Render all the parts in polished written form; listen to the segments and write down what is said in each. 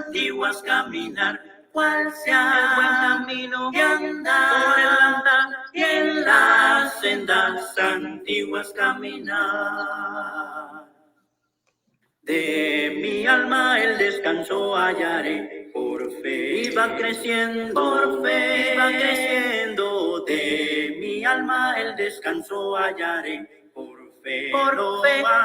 antiguas caminar, cuál sea el buen camino de andar, por el andar y en las sendas antiguas caminar. De mi alma el descanso hallaré, por fe iba creciendo, por fe iba creciendo. De mi alma el descanso hallaré, por fe lo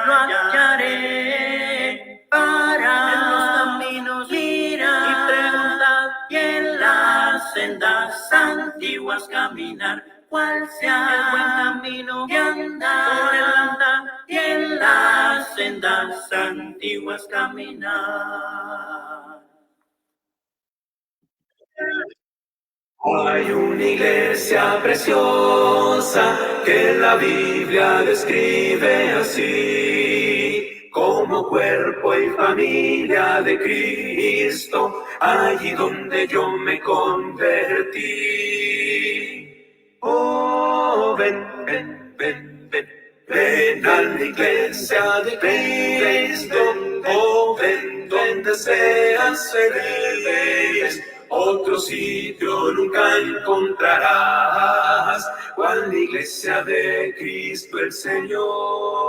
hallaré. Para en los caminos mirar y preguntar, y en las sendas antiguas caminar, cuál sea el buen camino de andar, por el andar y en las sendas antiguas caminar. Hay una iglesia preciosa que la Biblia describe así, como cuerpo y familia de Cristo, allí donde yo me convertí. Oh, ven, ven, ven, ven, ven a la iglesia de Cristo, oh, ven donde seas feliz. Otro sitio nunca encontrarás, cual la iglesia de Cristo el Señor.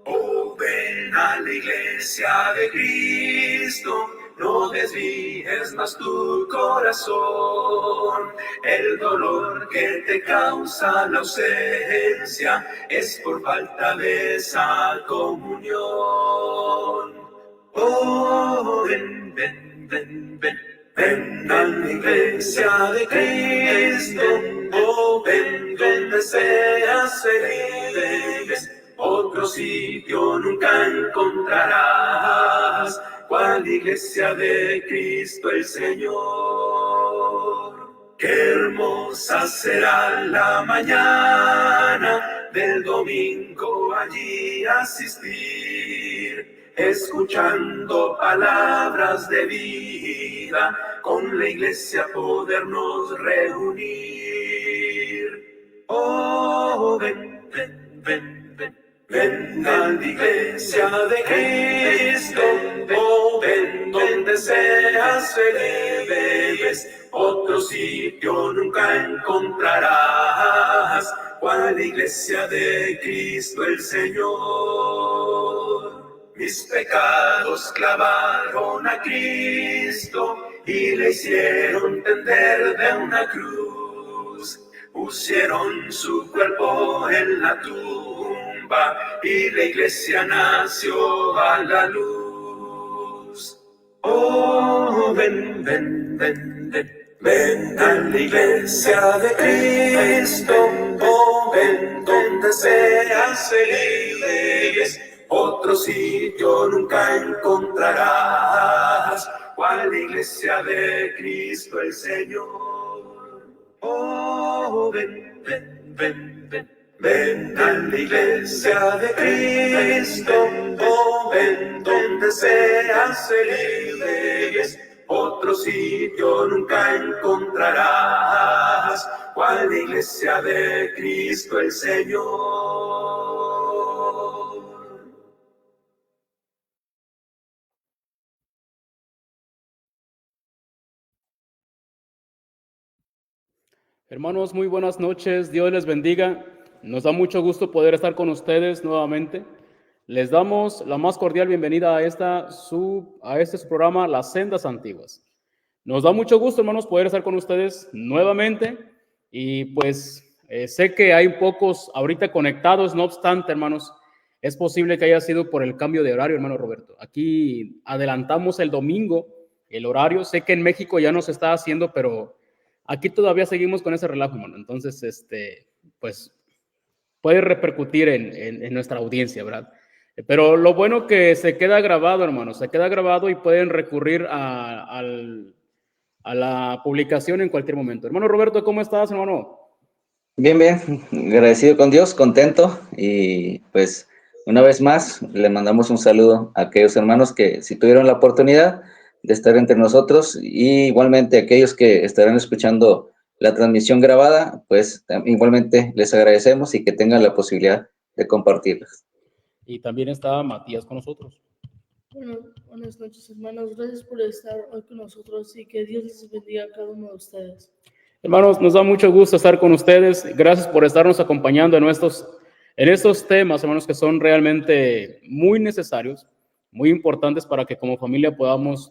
Oh, ven a la iglesia de Cristo, no desvíes más tu corazón. El dolor que te causa la ausencia es por falta de esa comunión. Oh, ven, ven, ven, ven, ven a la iglesia de Cristo, oh, ven donde seas feliz. Otro sitio nunca encontrarás, cual iglesia de Cristo el Señor. Qué hermosa será la mañana del domingo allí asistir, escuchando palabras de vida, con la iglesia podernos reunir. Oh, ven, ven, ven, ven, ven a la iglesia de Cristo, oh, ven donde seas feliz. Otro sitio nunca encontrarás, cual iglesia de Cristo el Señor. Mis pecados clavaron a Cristo y le hicieron tender de una cruz. Pusieron su cuerpo en la tumba y la iglesia nació a la luz. Oh, ven, ven, ven, ven, ven a la iglesia de Cristo, oh, ven donde seas feliz. Otro sitio nunca encontrarás, cual la iglesia de Cristo el Señor. Oh, ven, ven, ven, ven, ven a la iglesia de Cristo, oh, ven donde seas feliz. Otro sitio nunca encontrarás, cual la iglesia de Cristo el Señor. Hermanos, muy buenas noches, Dios les bendiga. Nos da mucho gusto poder estar con ustedes nuevamente. Les damos la más cordial bienvenida a este su programa, Las Sendas Antiguas. Nos da mucho gusto, hermanos, poder estar con ustedes nuevamente y pues sé que hay pocos ahorita conectados, no obstante, hermanos, es posible que haya sido por el cambio de horario, hermano Roberto. Aquí adelantamos el domingo el horario, sé que en México ya no se está haciendo, pero aquí todavía seguimos con ese relajo, hermano. Entonces, pues puede repercutir en nuestra audiencia, ¿verdad? Pero lo bueno que se queda grabado, hermano, se queda grabado y pueden recurrir a la publicación en cualquier momento. Hermano Roberto, ¿cómo estás, hermano? Bien, bien, agradecido con Dios, contento y pues una vez más le mandamos un saludo a aquellos hermanos que si tuvieron la oportunidad de estar entre nosotros y igualmente a aquellos que estarán escuchando la transmisión grabada, pues igualmente les agradecemos y que tengan la posibilidad de compartirlas. Y también está Matías con nosotros. Bueno, buenas noches, hermanos. Gracias por estar hoy con nosotros y que Dios les bendiga a cada uno de ustedes. Hermanos, nos da mucho gusto estar con ustedes. Gracias por estarnos acompañando en estos temas, hermanos, que son realmente muy necesarios, muy importantes para que como familia podamos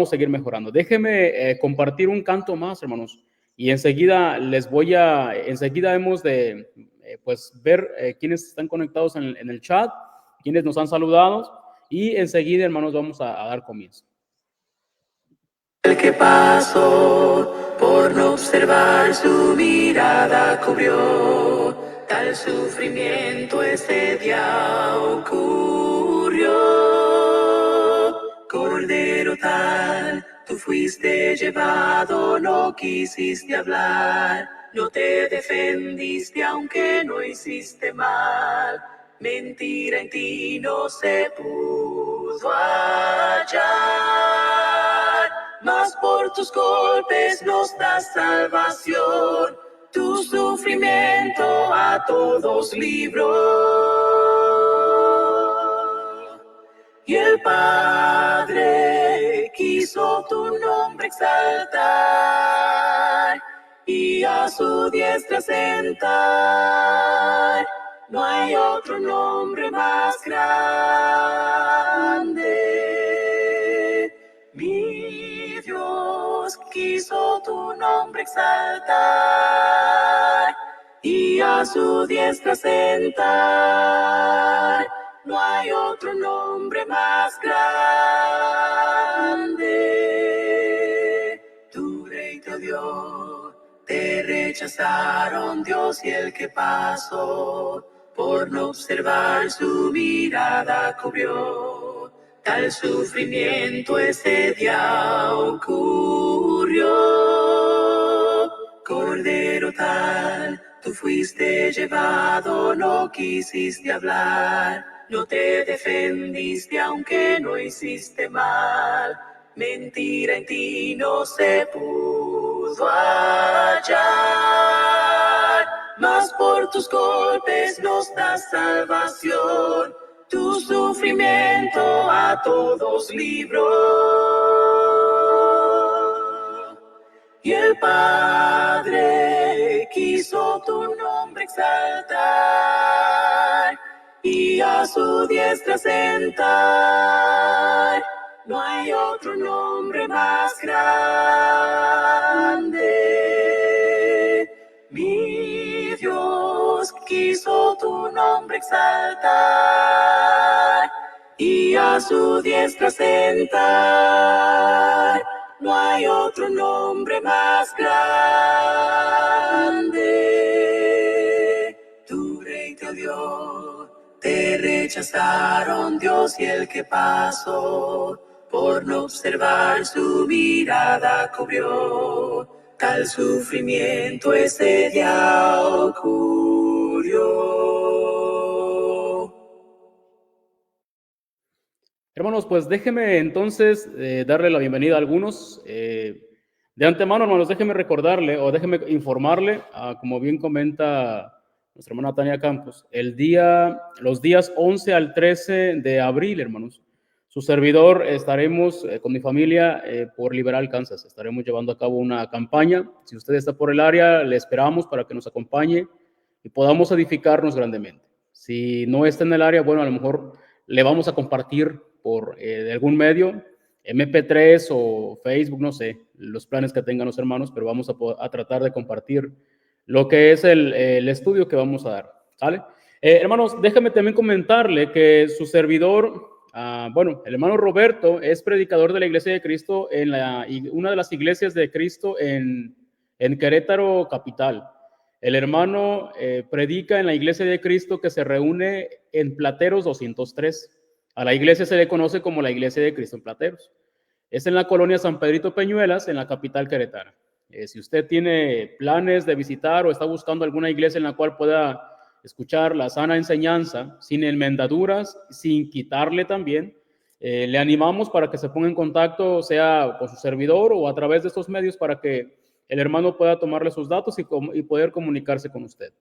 seguir mejorando. Déjenme compartir un canto más, hermanos, y enseguida hemos de pues ver quiénes están conectados en el chat, quiénes nos han saludado, y enseguida, hermanos, vamos a dar comienzo. El que pasó por no observar su mirada cubrió, tal sufrimiento ese día ocurrió. Cordero tal, tú fuiste llevado, no quisiste hablar, no te defendiste aunque no hiciste mal. Mentira en ti no se pudo hallar, mas por tus golpes nos das salvación, tu sufrimiento a todos libró. Y el Padre quiso tu nombre exaltar y a su diestra sentar. No hay otro nombre más grande. Mi Dios quiso tu nombre exaltar y a su diestra sentar. No hay otro nombre más grande. Tu rey te dio, te rechazaron Dios y el que pasó por no observar su mirada cubrió, tal sufrimiento ese día ocurrió. Cordero tal, tú fuiste llevado, no quisiste hablar, no te defendiste aunque no hiciste mal. Mentira en ti no se pudo hallar, mas por tus golpes nos das salvación, tu sufrimiento a todos libró. Y el Padre quiso tu nombre exaltar y a su diestra sentar. No hay otro nombre más grande. Mi Dios quiso tu nombre exaltar y a su diestra sentar. No hay otro nombre más grande. Tu rey te dio, te rechazaron Dios y el que pasó por no observar su mirada cubrió, tal sufrimiento ese día ocurrió. Hermanos, pues déjenme entonces darle la bienvenida a algunos. De antemano, hermanos, déjenme recordarle o déjenme informarle, como bien comenta nuestra hermana Tania Campos, los días 11 al 13 de abril, hermanos, su servidor estaremos con mi familia por Liberal, Kansas. Estaremos llevando a cabo una campaña. Si usted está por el área, le esperamos para que nos acompañe y podamos edificarnos grandemente. Si no está en el área, bueno, a lo mejor le vamos a compartir por de algún medio, MP3 o Facebook, no sé, los planes que tengan los hermanos, pero vamos a tratar de compartir lo que es el estudio que vamos a dar, ¿sale? Hermanos, déjame también comentarle que su servidor, el hermano Roberto es predicador de la Iglesia de Cristo en una de las iglesias de Cristo en Querétaro capital. El hermano predica en la Iglesia de Cristo que se reúne en Plateros 203. A la iglesia se le conoce como la Iglesia de Cristo en Plateros. Es en la colonia San Pedrito Peñuelas, en la capital queretana. Si usted tiene planes de visitar o está buscando alguna iglesia en la cual pueda escuchar la sana enseñanza, sin enmendaduras, sin quitarle también, le animamos para que se ponga en contacto, sea con su servidor o a través de estos medios, para que el hermano pueda tomarle sus datos y poder comunicarse con usted.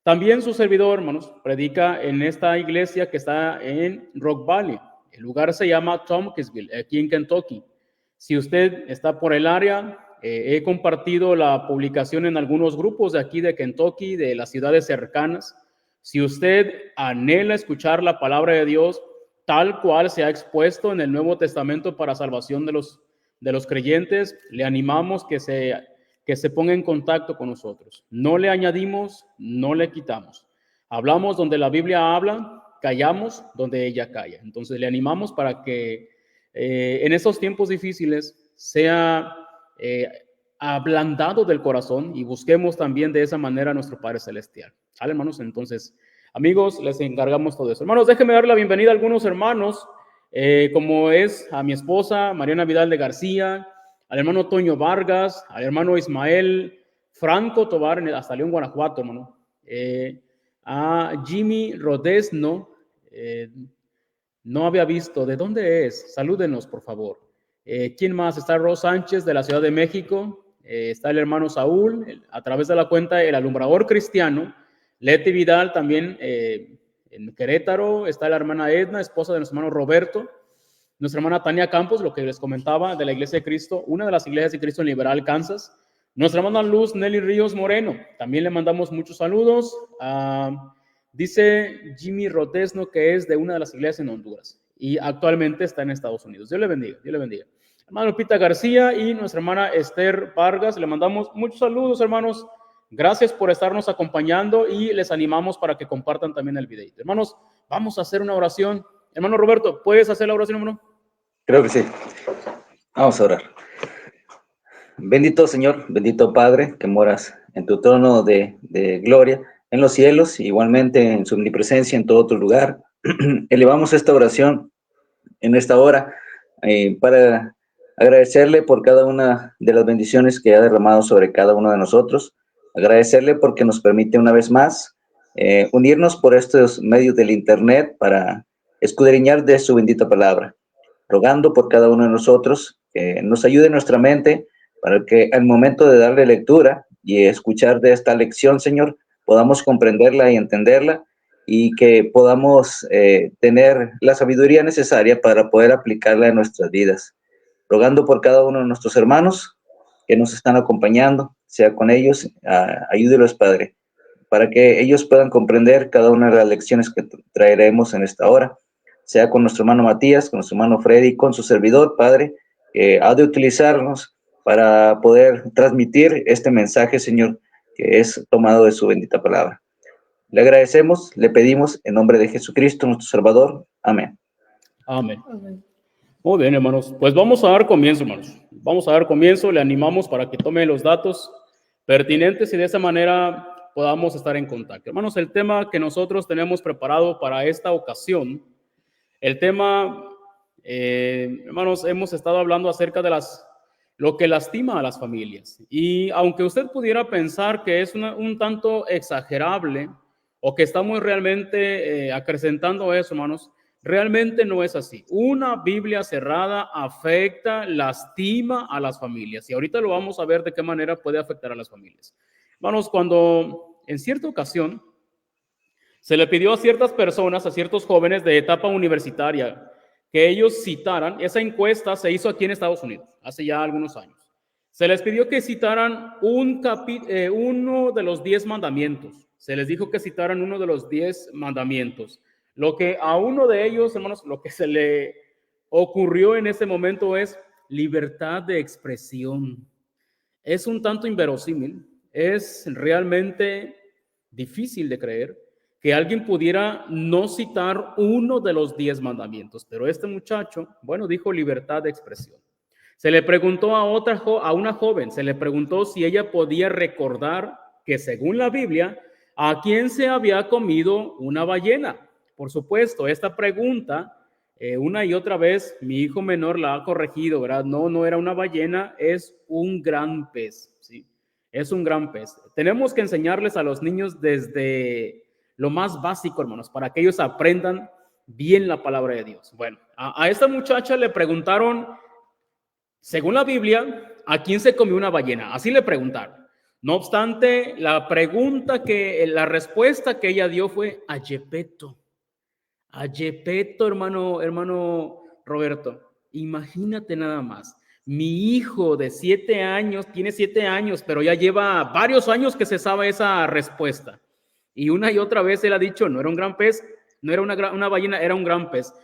También su servidor, hermanos, predica en esta iglesia que está en Rock Valley. El lugar se llama Tompkinsville, aquí en Kentucky. Si usted está por el área, he compartido la publicación en algunos grupos de aquí de Kentucky, de las ciudades cercanas. Si usted anhela escuchar la palabra de Dios tal cual se ha expuesto en el Nuevo Testamento para salvación de los creyentes, le animamos que se ponga en contacto con nosotros. No le añadimos, no le quitamos. Hablamos donde la Biblia habla, callamos donde ella calla. Entonces le animamos para que en esos tiempos difíciles sea ablandado del corazón y busquemos también de esa manera a nuestro Padre Celestial. ¿Sale, hermanos? Entonces, amigos, les encargamos todo eso. Hermanos, déjenme darle la bienvenida a algunos hermanos, como es a mi esposa, Mariana Vidal de García, al hermano Toño Vargas, al hermano Ismael Franco Tobar, hasta León, Guanajuato, hermano. A Jimmy Rodesno, no había visto. ¿De dónde es? Salúdenos, por favor. ¿Quién más? Está Ros Sánchez, de la Ciudad de México. Está el hermano Saúl, a través de la cuenta El Alumbrador Cristiano. Leti Vidal, también en Querétaro. Está la hermana Edna, esposa de nuestro hermano Roberto. Nuestra hermana Tania Campos, lo que les comentaba, de la Iglesia de Cristo, una de las iglesias de Cristo en Liberal, Kansas. Nuestra hermana Luz Nelly Ríos Moreno, también le mandamos muchos saludos. Dice Jimmy Rodesno que es de una de las iglesias en Honduras y actualmente está en Estados Unidos. Dios le bendiga, Dios le bendiga. Hermano Pita García y nuestra hermana Esther Vargas, le mandamos muchos saludos, hermanos. Gracias por estarnos acompañando y les animamos para que compartan también el video. Hermanos, vamos a hacer una oración. Hermano Roberto, ¿puedes hacer la oración, hermano? Creo que sí. Vamos a orar. Bendito Señor, bendito Padre, que moras en tu trono de gloria en los cielos, igualmente en su omnipresencia en todo otro lugar. Elevamos esta oración en esta hora para agradecerle por cada una de las bendiciones que ha derramado sobre cada uno de nosotros, agradecerle porque nos permite una vez más unirnos por estos medios del internet para escudriñar de su bendita palabra, rogando por cada uno de nosotros que nos ayude nuestra mente para que al momento de darle lectura y escuchar de esta lección, Señor, podamos comprenderla y entenderla y que podamos tener la sabiduría necesaria para poder aplicarla en nuestras vidas. Rogando por cada uno de nuestros hermanos que nos están acompañando, sea con ellos, ayúdelos, Padre, para que ellos puedan comprender cada una de las lecciones que traeremos en esta hora, sea con nuestro hermano Matías, con nuestro hermano Freddy, con su servidor, Padre, que ha de utilizarnos para poder transmitir este mensaje, Señor, que es tomado de su bendita palabra. Le agradecemos, le pedimos en nombre de Jesucristo, nuestro Salvador. Amén. Amén. Amén. Muy bien, hermanos. Pues vamos a dar comienzo, hermanos. Vamos a dar comienzo. Le animamos para que tome los datos pertinentes y de esa manera podamos estar en contacto. Hermanos, el tema que nosotros tenemos preparado para esta ocasión, el tema, hermanos, hemos estado hablando acerca de lo que lastima a las familias. Y aunque usted pudiera pensar que es un tanto exagerable o que estamos realmente acrecentando eso, hermanos, realmente no es así. Una Biblia cerrada afecta, lastima a las familias. Y ahorita lo vamos a ver de qué manera puede afectar a las familias. Hermanos, cuando en cierta ocasión se le pidió a ciertas personas, a ciertos jóvenes de etapa universitaria, que ellos citaran, esa encuesta se hizo aquí en Estados Unidos, hace ya algunos años. Se les pidió que citaran uno de los 10 mandamientos. Se les dijo que citaran uno de los 10 mandamientos. Lo que a uno de ellos, hermanos, lo que se le ocurrió en ese momento es libertad de expresión. Es un tanto inverosímil, es realmente difícil de creer que alguien pudiera no citar uno de los 10 mandamientos, pero este muchacho, bueno, dijo libertad de expresión. Se le preguntó a una joven, se le preguntó si ella podía recordar que según la Biblia, ¿a quién se había comido una ballena? Por supuesto, esta pregunta, una y otra vez, mi hijo menor la ha corregido, ¿verdad? No era una ballena, es un gran pez, ¿sí? Es un gran pez. Tenemos que enseñarles a los niños desde lo más básico, hermanos, para que ellos aprendan bien la palabra de Dios. Bueno, a esta muchacha le preguntaron, según la Biblia, ¿a quién se comió una ballena? Así le preguntaron. No obstante, la respuesta que ella dio fue a Gepetto. A Gepetto, hermano Roberto, imagínate nada más. Mi hijo de 7 años, tiene 7 años, pero ya lleva varios años que se sabe esa respuesta. Y una y otra vez él ha dicho, no era un gran pez, no era una ballena, era un gran pez.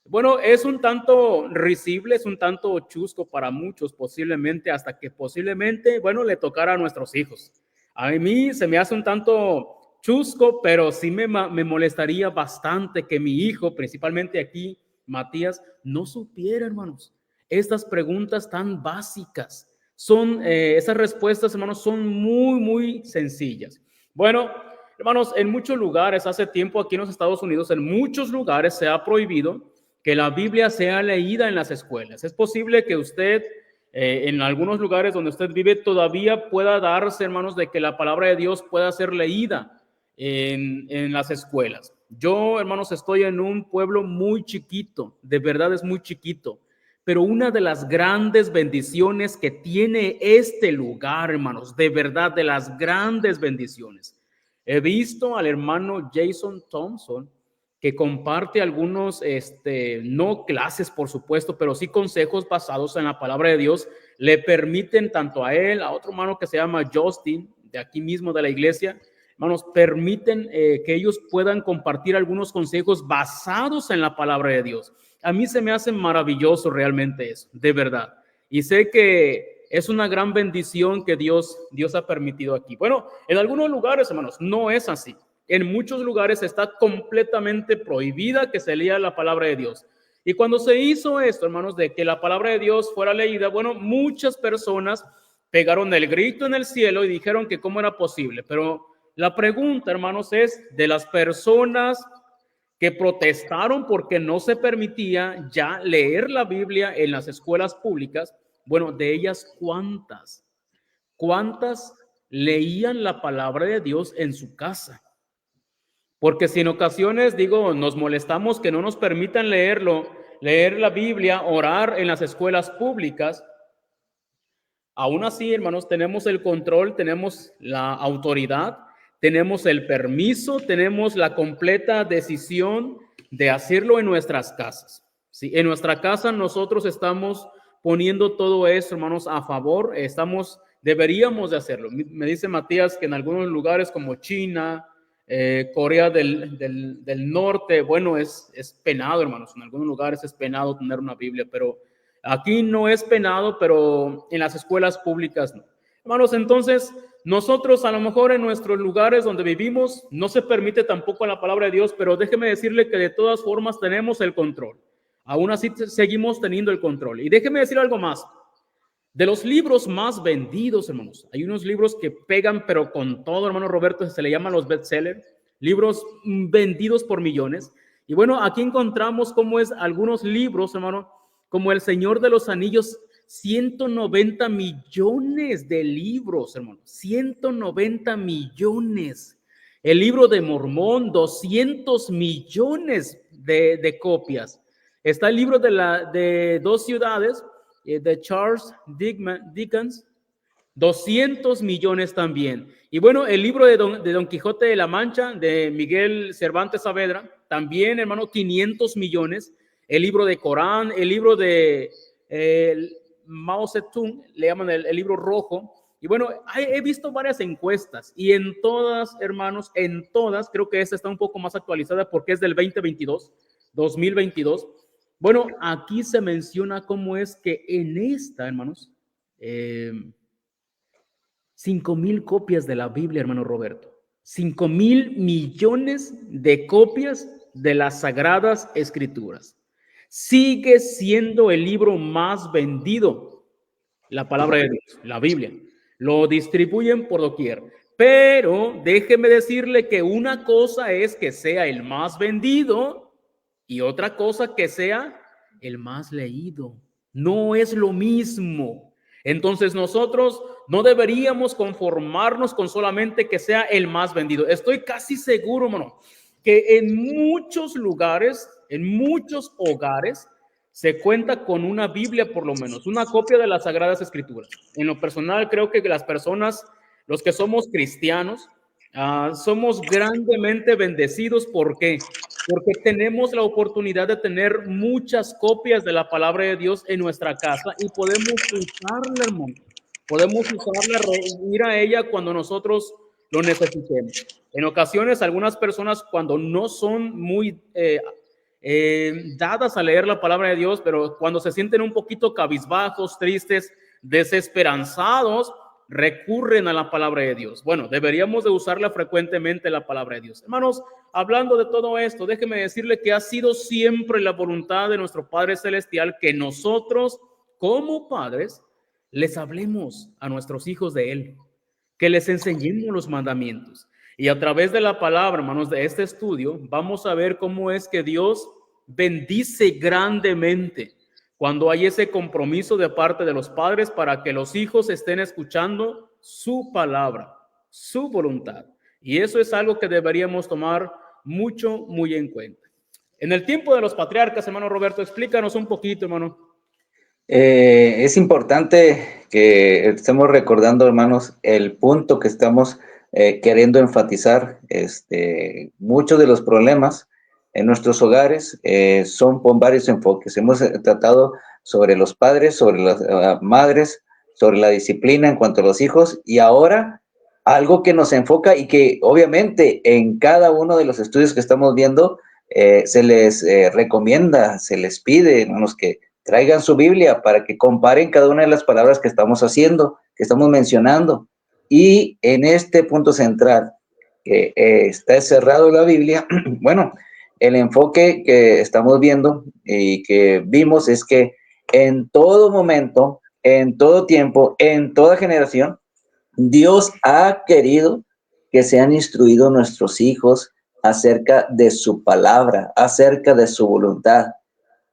Bueno, es un tanto risible, es un tanto chusco para muchos posiblemente, hasta que posiblemente, bueno, le tocara a nuestros hijos. A mí se me hace un tanto chusco, pero sí me molestaría bastante que mi hijo, principalmente aquí, Matías, no supiera, hermanos, estas preguntas tan básicas. Esas respuestas, hermanos, son muy sencillas. Bueno, hermanos, en muchos lugares, hace tiempo aquí en los Estados Unidos, en muchos lugares se ha prohibido que la Biblia sea leída en las escuelas. Es posible que usted, en algunos lugares donde usted vive, todavía pueda darse, hermanos, de que la palabra de Dios pueda ser leída en las escuelas. Yo, hermanos, estoy en un pueblo muy chiquito, de verdad es muy chiquito, pero una de las grandes bendiciones que tiene este lugar, hermanos, de verdad, de las grandes bendiciones. He visto al hermano Jason Thompson, que comparte algunos, no clases, por supuesto, pero sí consejos basados en la palabra de Dios. Le permiten tanto a él, a otro hermano que se llama Justin, de aquí mismo de la iglesia, hermanos, permiten que ellos puedan compartir algunos consejos basados en la palabra de Dios. A mí se me hace maravilloso realmente eso, de verdad. Y sé que es una gran bendición que Dios ha permitido aquí. Bueno, en algunos lugares, hermanos, no es así. En muchos lugares está completamente prohibida que se lea la palabra de Dios. Y cuando se hizo esto, hermanos, de que la palabra de Dios fuera leída, bueno, muchas personas pegaron el grito en el cielo y dijeron que cómo era posible. Pero la pregunta, hermanos, es de las personas que protestaron porque no se permitía ya leer la Biblia en las escuelas públicas. Bueno, de ellas, ¿cuántas leían la palabra de Dios en su casa? Porque si en ocasiones, nos molestamos que no nos permitan leer la Biblia, orar en las escuelas públicas, aún así, hermanos, tenemos el control, tenemos la autoridad, tenemos el permiso, tenemos la completa decisión de hacerlo en nuestras casas. ¿Sí? En nuestra casa nosotros estamos poniendo todo eso, hermanos, a favor, deberíamos de hacerlo. Me dice Matías que en algunos lugares como China, Corea del Norte, bueno, es penado, hermanos, en algunos lugares es penado tener una Biblia, pero aquí no es penado, pero en las escuelas públicas no. Hermanos, entonces, nosotros a lo mejor en nuestros lugares donde vivimos no se permite tampoco la palabra de Dios, pero déjeme decirle que de todas formas tenemos el control. Aún así seguimos teniendo el control. Y déjeme decir algo más. De los libros más vendidos, hermanos, hay unos libros que pegan, pero con todo, hermano Roberto, se le llaman los bestsellers, libros vendidos por millones. Y bueno, aquí encontramos cómo es algunos libros, hermano, como El Señor de los Anillos, 190 millones de libros, hermano, 190 millones. El Libro de Mormón, 200 millones de copias. Está el libro de Dos Ciudades, de Charles Dickens, 200 millones también. Y bueno, el libro de Don Quijote de la Mancha, de Miguel Cervantes Saavedra, también, hermano, 500 millones. El libro de Corán, el libro de Mao Zedong, le llaman el libro rojo. Y bueno, he visto varias encuestas y en todas, hermanos, creo que esta está un poco más actualizada porque es del 2022. Bueno, aquí se menciona cómo es que en esta, hermanos, 5,000 copias de la Biblia, hermano Roberto. 5,000 millones de copias de las Sagradas Escrituras. Sigue siendo el libro más vendido, la palabra de Dios, la Biblia. Lo distribuyen por doquier. Pero déjeme decirle que una cosa es que sea el más vendido y otra cosa que sea el más leído. No es lo mismo. Entonces nosotros no deberíamos conformarnos con solamente que sea el más vendido. Estoy casi seguro, hermano, que en muchos lugares, en muchos hogares, se cuenta con una Biblia, por lo menos, una copia de las Sagradas Escrituras. En lo personal, creo que las personas, los que somos cristianos, Somos grandemente bendecidos. ¿Por qué? Porque tenemos la oportunidad de tener muchas copias de la palabra de Dios en nuestra casa y podemos usarla, hermano. Podemos usarla, ir a ella cuando nosotros lo necesitemos. En ocasiones, algunas personas cuando no son muy dadas a leer la palabra de Dios, pero cuando se sienten un poquito cabizbajos, tristes, desesperanzados, recurren a la palabra de Dios. Bueno, deberíamos de usarla frecuentemente, la palabra de Dios. Hermanos, hablando de todo esto, déjeme decirle que ha sido siempre la voluntad de nuestro Padre Celestial que nosotros, como padres, les hablemos a nuestros hijos de Él, que les enseñemos los mandamientos. Y a través de la palabra, hermanos, de este estudio, vamos a ver cómo es que Dios bendice grandemente cuando hay ese compromiso de parte de los padres para que los hijos estén escuchando su palabra, su voluntad. Y eso es algo que deberíamos tomar muy en cuenta. En el tiempo de los patriarcas, hermano Roberto, explícanos un poquito, hermano. Es importante que estemos recordando, hermanos, el punto que estamos queriendo enfatizar. Muchos de los problemas en nuestros hogares son con varios enfoques. Hemos tratado sobre los padres, sobre las madres, sobre la disciplina en cuanto a los hijos, y ahora algo que nos enfoca y que obviamente en cada uno de los estudios que estamos viendo se les recomienda, se les pide, hermanos, que traigan su Biblia para que comparen cada una de las palabras que estamos haciendo, que estamos mencionando. Y en este punto central, que está cerrado en la Biblia, bueno, el enfoque que estamos viendo y que vimos es que en todo momento, en todo tiempo, en toda generación, Dios ha querido que sean instruidos nuestros hijos acerca de su palabra, acerca de su voluntad.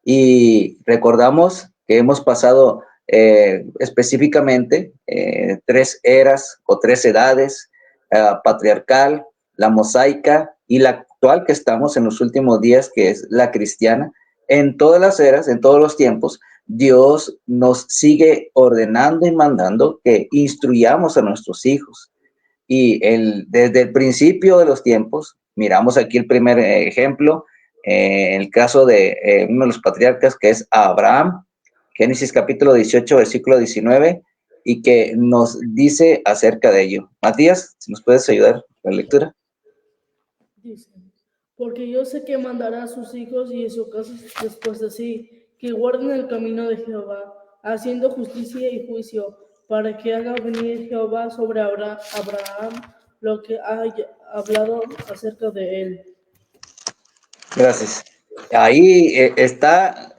Y recordamos que hemos pasado específicamente 3 eras o 3 edades, patriarcal, la mosaica y la actual que estamos en los últimos días, que es la cristiana. En todas las eras, en todos los tiempos, Dios nos sigue ordenando y mandando que instruyamos a nuestros hijos. Y desde el principio de los tiempos, miramos aquí el primer ejemplo, el caso de uno de los patriarcas, que es Abraham, Génesis capítulo 18, versículo 19, y que nos dice acerca de ello. Matías, si nos puedes ayudar con la lectura. Dice, porque yo sé que mandará a sus hijos y a su casa después de sí, que guarden el camino de Jehová, haciendo justicia y juicio, para que haga venir Jehová sobre Abraham lo que haya hablado acerca de él. Gracias. Ahí está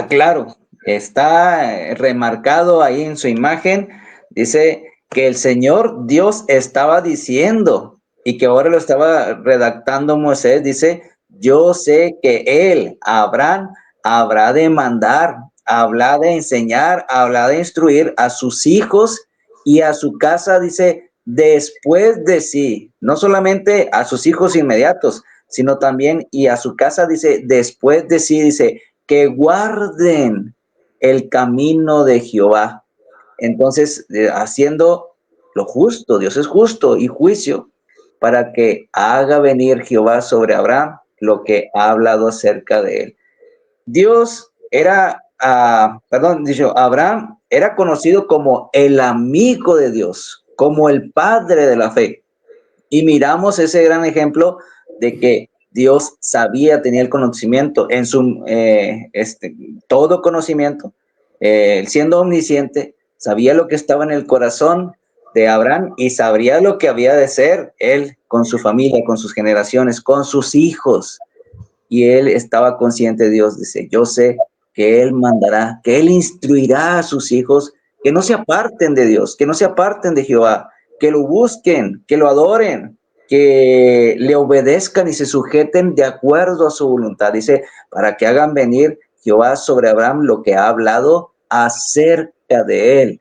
claro, está remarcado ahí en su imagen, dice que el Señor Dios estaba diciendo, y que ahora lo estaba redactando Moisés, dice, yo sé que él, Abraham, habrá de mandar, habrá de enseñar, habrá de instruir a sus hijos y a su casa, dice, después de sí, no solamente a sus hijos inmediatos, sino también y a su casa, dice, después de sí, dice, que guarden el camino de Jehová. Entonces, haciendo lo justo, Dios es justo y juicio, para que haga venir Jehová sobre Abraham lo que ha hablado acerca de él. Dios era, Abraham era conocido como el amigo de Dios, como el padre de la fe. Y miramos ese gran ejemplo de que Dios sabía, tenía el conocimiento en su, todo conocimiento, siendo omnisciente, sabía lo que estaba en el corazón de Abraham y sabría lo que había de ser él con su familia, con sus generaciones, con sus hijos. Y él estaba consciente de Dios, dice, yo sé que él mandará, que él instruirá a sus hijos que no se aparten de Dios, que no se aparten de Jehová, que lo busquen, que lo adoren, que le obedezcan y se sujeten de acuerdo a su voluntad. Dice, para que hagan venir Jehová sobre Abraham lo que ha hablado acerca de él.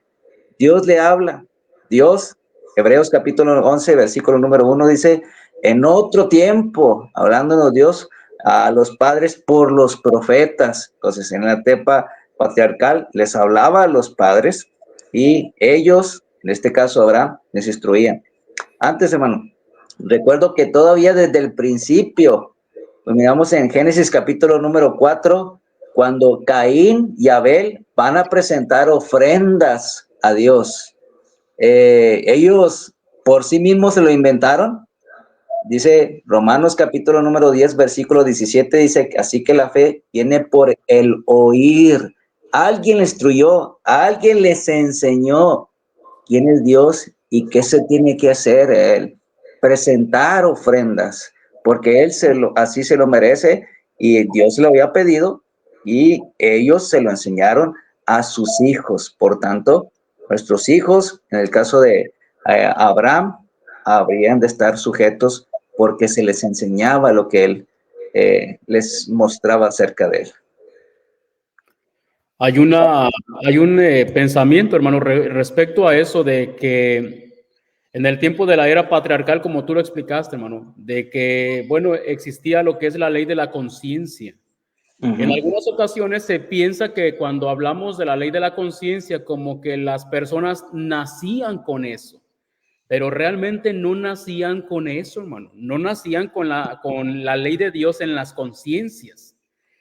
Dios le habla. Dios, Hebreos capítulo 11, versículo número 1, dice, en otro tiempo, hablándonos Dios a los padres por los profetas. Entonces, en la etapa patriarcal les hablaba a los padres y ellos, en este caso Abraham, les instruían. Antes, hermano, Recuerdo que todavía desde el principio, pues miramos en Génesis capítulo número 4, cuando Caín y Abel van a presentar ofrendas a Dios. Ellos por sí mismos se lo inventaron. Dice Romanos capítulo número 10, versículo 17, dice, así que la fe viene por el oír. Alguien les instruyó, alguien les enseñó quién es Dios y qué se tiene que hacer él. Presentar ofrendas, porque él así se lo merece y Dios lo había pedido y ellos se lo enseñaron a sus hijos. Por tanto, nuestros hijos, en el caso de Abraham, habrían de estar sujetos porque se les enseñaba lo que él les mostraba acerca de él. Hay un pensamiento, hermano, respecto a eso de que en el tiempo de la era patriarcal, como tú lo explicaste, hermano, de que, bueno, existía lo que es la ley de la conciencia. En algunas ocasiones se piensa que cuando hablamos de la ley de la conciencia, como que las personas nacían con eso, pero realmente no nacían con eso, hermano. No nacían con la ley de Dios en las conciencias,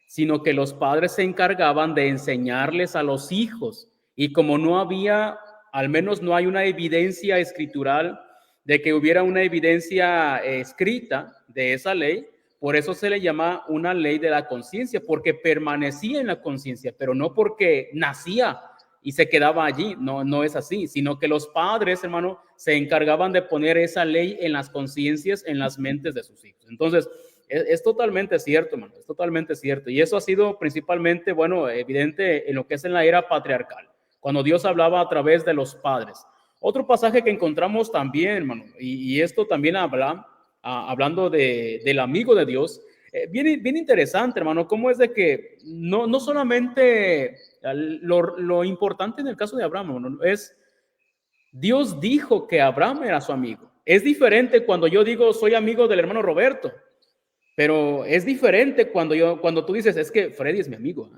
sino que los padres se encargaban de enseñarles a los hijos. Y como no había, al menos no hay una evidencia escritural de que hubiera una evidencia escrita de esa ley, por eso se le llama una ley de la conciencia, porque permanecía en la conciencia, pero no porque nacía y se quedaba allí. No es así, sino que los padres, hermano, se encargaban de poner esa ley en las conciencias, en las mentes de sus hijos. Entonces, es totalmente cierto, hermano, es totalmente cierto. Y eso ha sido principalmente, bueno, evidente en lo que es en la era patriarcal, cuando Dios hablaba a través de los padres. Otro pasaje que encontramos también, hermano, y esto también hablando del amigo de Dios, bien interesante, hermano, cómo es de que no solamente lo importante en el caso de Abraham, hermano, es Dios dijo que Abraham era su amigo. Es diferente cuando yo digo soy amigo del hermano Roberto, pero es diferente cuando tú dices es que Freddy es mi amigo.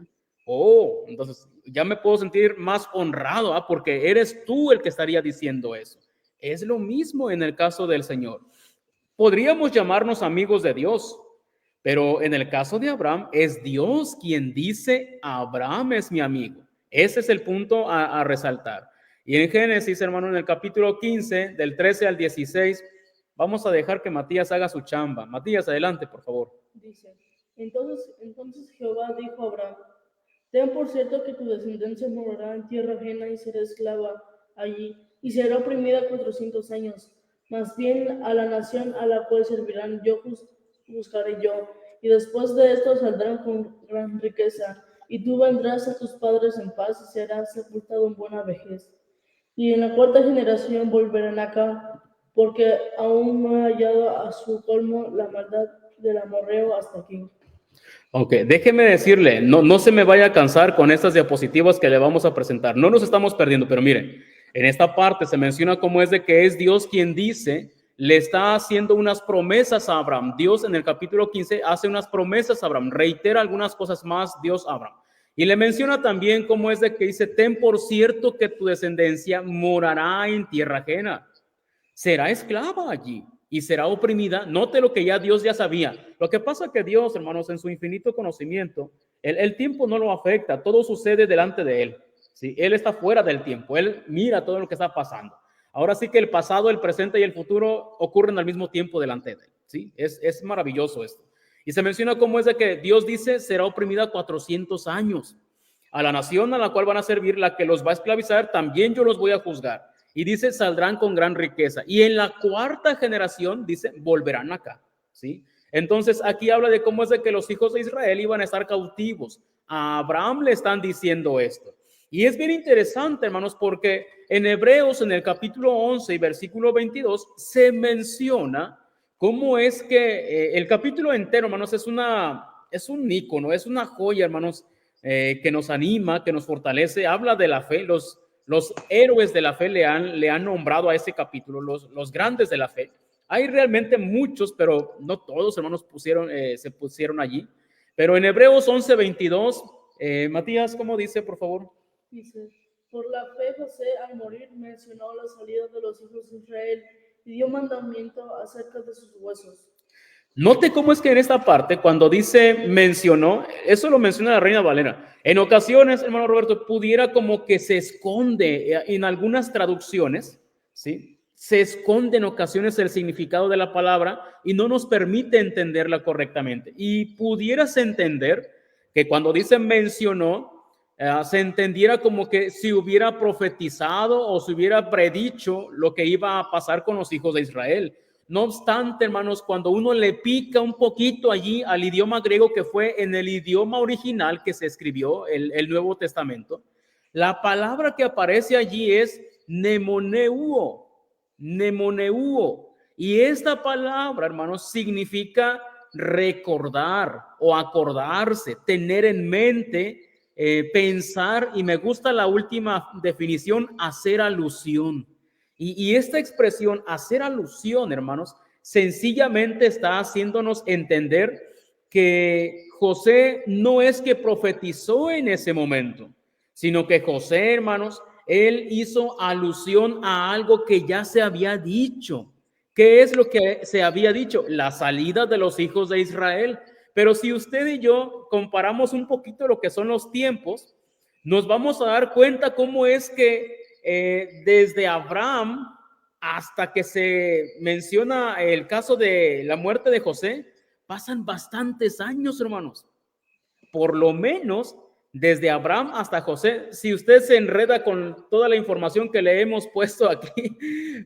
Oh, entonces ya me puedo sentir más honrado, porque eres tú el que estaría diciendo eso. Es lo mismo en el caso del Señor. Podríamos llamarnos amigos de Dios, pero en el caso de Abraham es Dios quien dice Abraham es mi amigo. Ese es el punto a resaltar. Y en Génesis, hermano, en el capítulo 15, del 13 al 16, vamos a dejar que Matías haga su chamba. Matías, adelante, por favor. Dice, entonces Jehová dijo a Abraham, ten por cierto que tu descendencia morará en tierra ajena y será esclava allí, y será oprimida 400 años. Más bien a la nación a la cual servirán yo buscaré yo, y después de esto saldrán con gran riqueza, y tú vendrás a tus padres en paz y serás sepultado en buena vejez. Y en la cuarta generación volverán acá, porque aún no he hallado a su colmo la maldad del amorreo hasta aquí. Ok, déjeme decirle, no se me vaya a cansar con estas diapositivas que le vamos a presentar. No nos estamos perdiendo, pero miren, en esta parte se menciona cómo es de que es Dios quien dice, le está haciendo unas promesas a Abraham. Dios en el capítulo 15 hace unas promesas a Abraham, reitera algunas cosas más Dios a Abraham. Y le menciona también cómo es de que dice, ten por cierto que tu descendencia morará en tierra ajena. Será esclava allí y será oprimida. Note lo que ya Dios ya sabía. Lo que pasa es que Dios, hermanos, en su infinito conocimiento, el tiempo no lo afecta, todo sucede delante de él. ¿Sí? Él está fuera del tiempo, él mira todo lo que está pasando. Ahora sí que el pasado, el presente y el futuro ocurren al mismo tiempo delante de él. ¿Sí? Es maravilloso esto. Y se menciona cómo es de que Dios dice será oprimida 400 años. A la nación a la cual van a servir, la que los va a esclavizar, también yo los voy a juzgar. Y dice, saldrán con gran riqueza. Y en la cuarta generación, dice, volverán acá. ¿Sí? Entonces, aquí habla de cómo es de que los hijos de Israel iban a estar cautivos. A Abraham le están diciendo esto. Y es bien interesante, hermanos, porque en Hebreos, en el capítulo 11 y versículo 22, se menciona cómo es que el capítulo entero, hermanos, es un ícono, es una joya, hermanos, que nos anima, que nos fortalece. Habla de la fe. Los héroes de la fe le han nombrado a ese capítulo, los grandes de la fe. Hay realmente muchos, pero no todos, hermanos, se pusieron allí. Pero en Hebreos 11:22, Matías, ¿cómo dice, por favor? Dice, por la fe José al morir mencionó la salida de los hijos de Israel y dio mandamiento acerca de sus huesos. Note cómo es que en esta parte, cuando dice mencionó, eso lo menciona la Reina Valera. En ocasiones, hermano Roberto, pudiera como que se esconde en algunas traducciones, ¿sí? Se esconde en ocasiones el significado de la palabra y no nos permite entenderla correctamente. Y pudieras entender que cuando dice mencionó, se entendiera como que si hubiera profetizado o si hubiera predicho lo que iba a pasar con los hijos de Israel. No obstante, hermanos, cuando uno le pica un poquito allí al idioma griego, que fue en el idioma original que se escribió el Nuevo Testamento, la palabra que aparece allí es mnemoneuo, mnemoneuo. Y esta palabra, hermanos, significa recordar o acordarse, tener en mente, pensar, y me gusta la última definición, hacer alusión. Y esta expresión, hacer alusión, hermanos, sencillamente está haciéndonos entender que José no es que profetizó en ese momento, sino que José, hermanos, él hizo alusión a algo que ya se había dicho. ¿Qué es lo que se había dicho? La salida de los hijos de Israel. Pero si usted y yo comparamos un poquito lo que son los tiempos, nos vamos a dar cuenta cómo es que desde Abraham hasta que se menciona el caso de la muerte de José, pasan bastantes años, hermanos. Por lo menos desde Abraham hasta José. Si usted se enreda con toda la información que le hemos puesto aquí,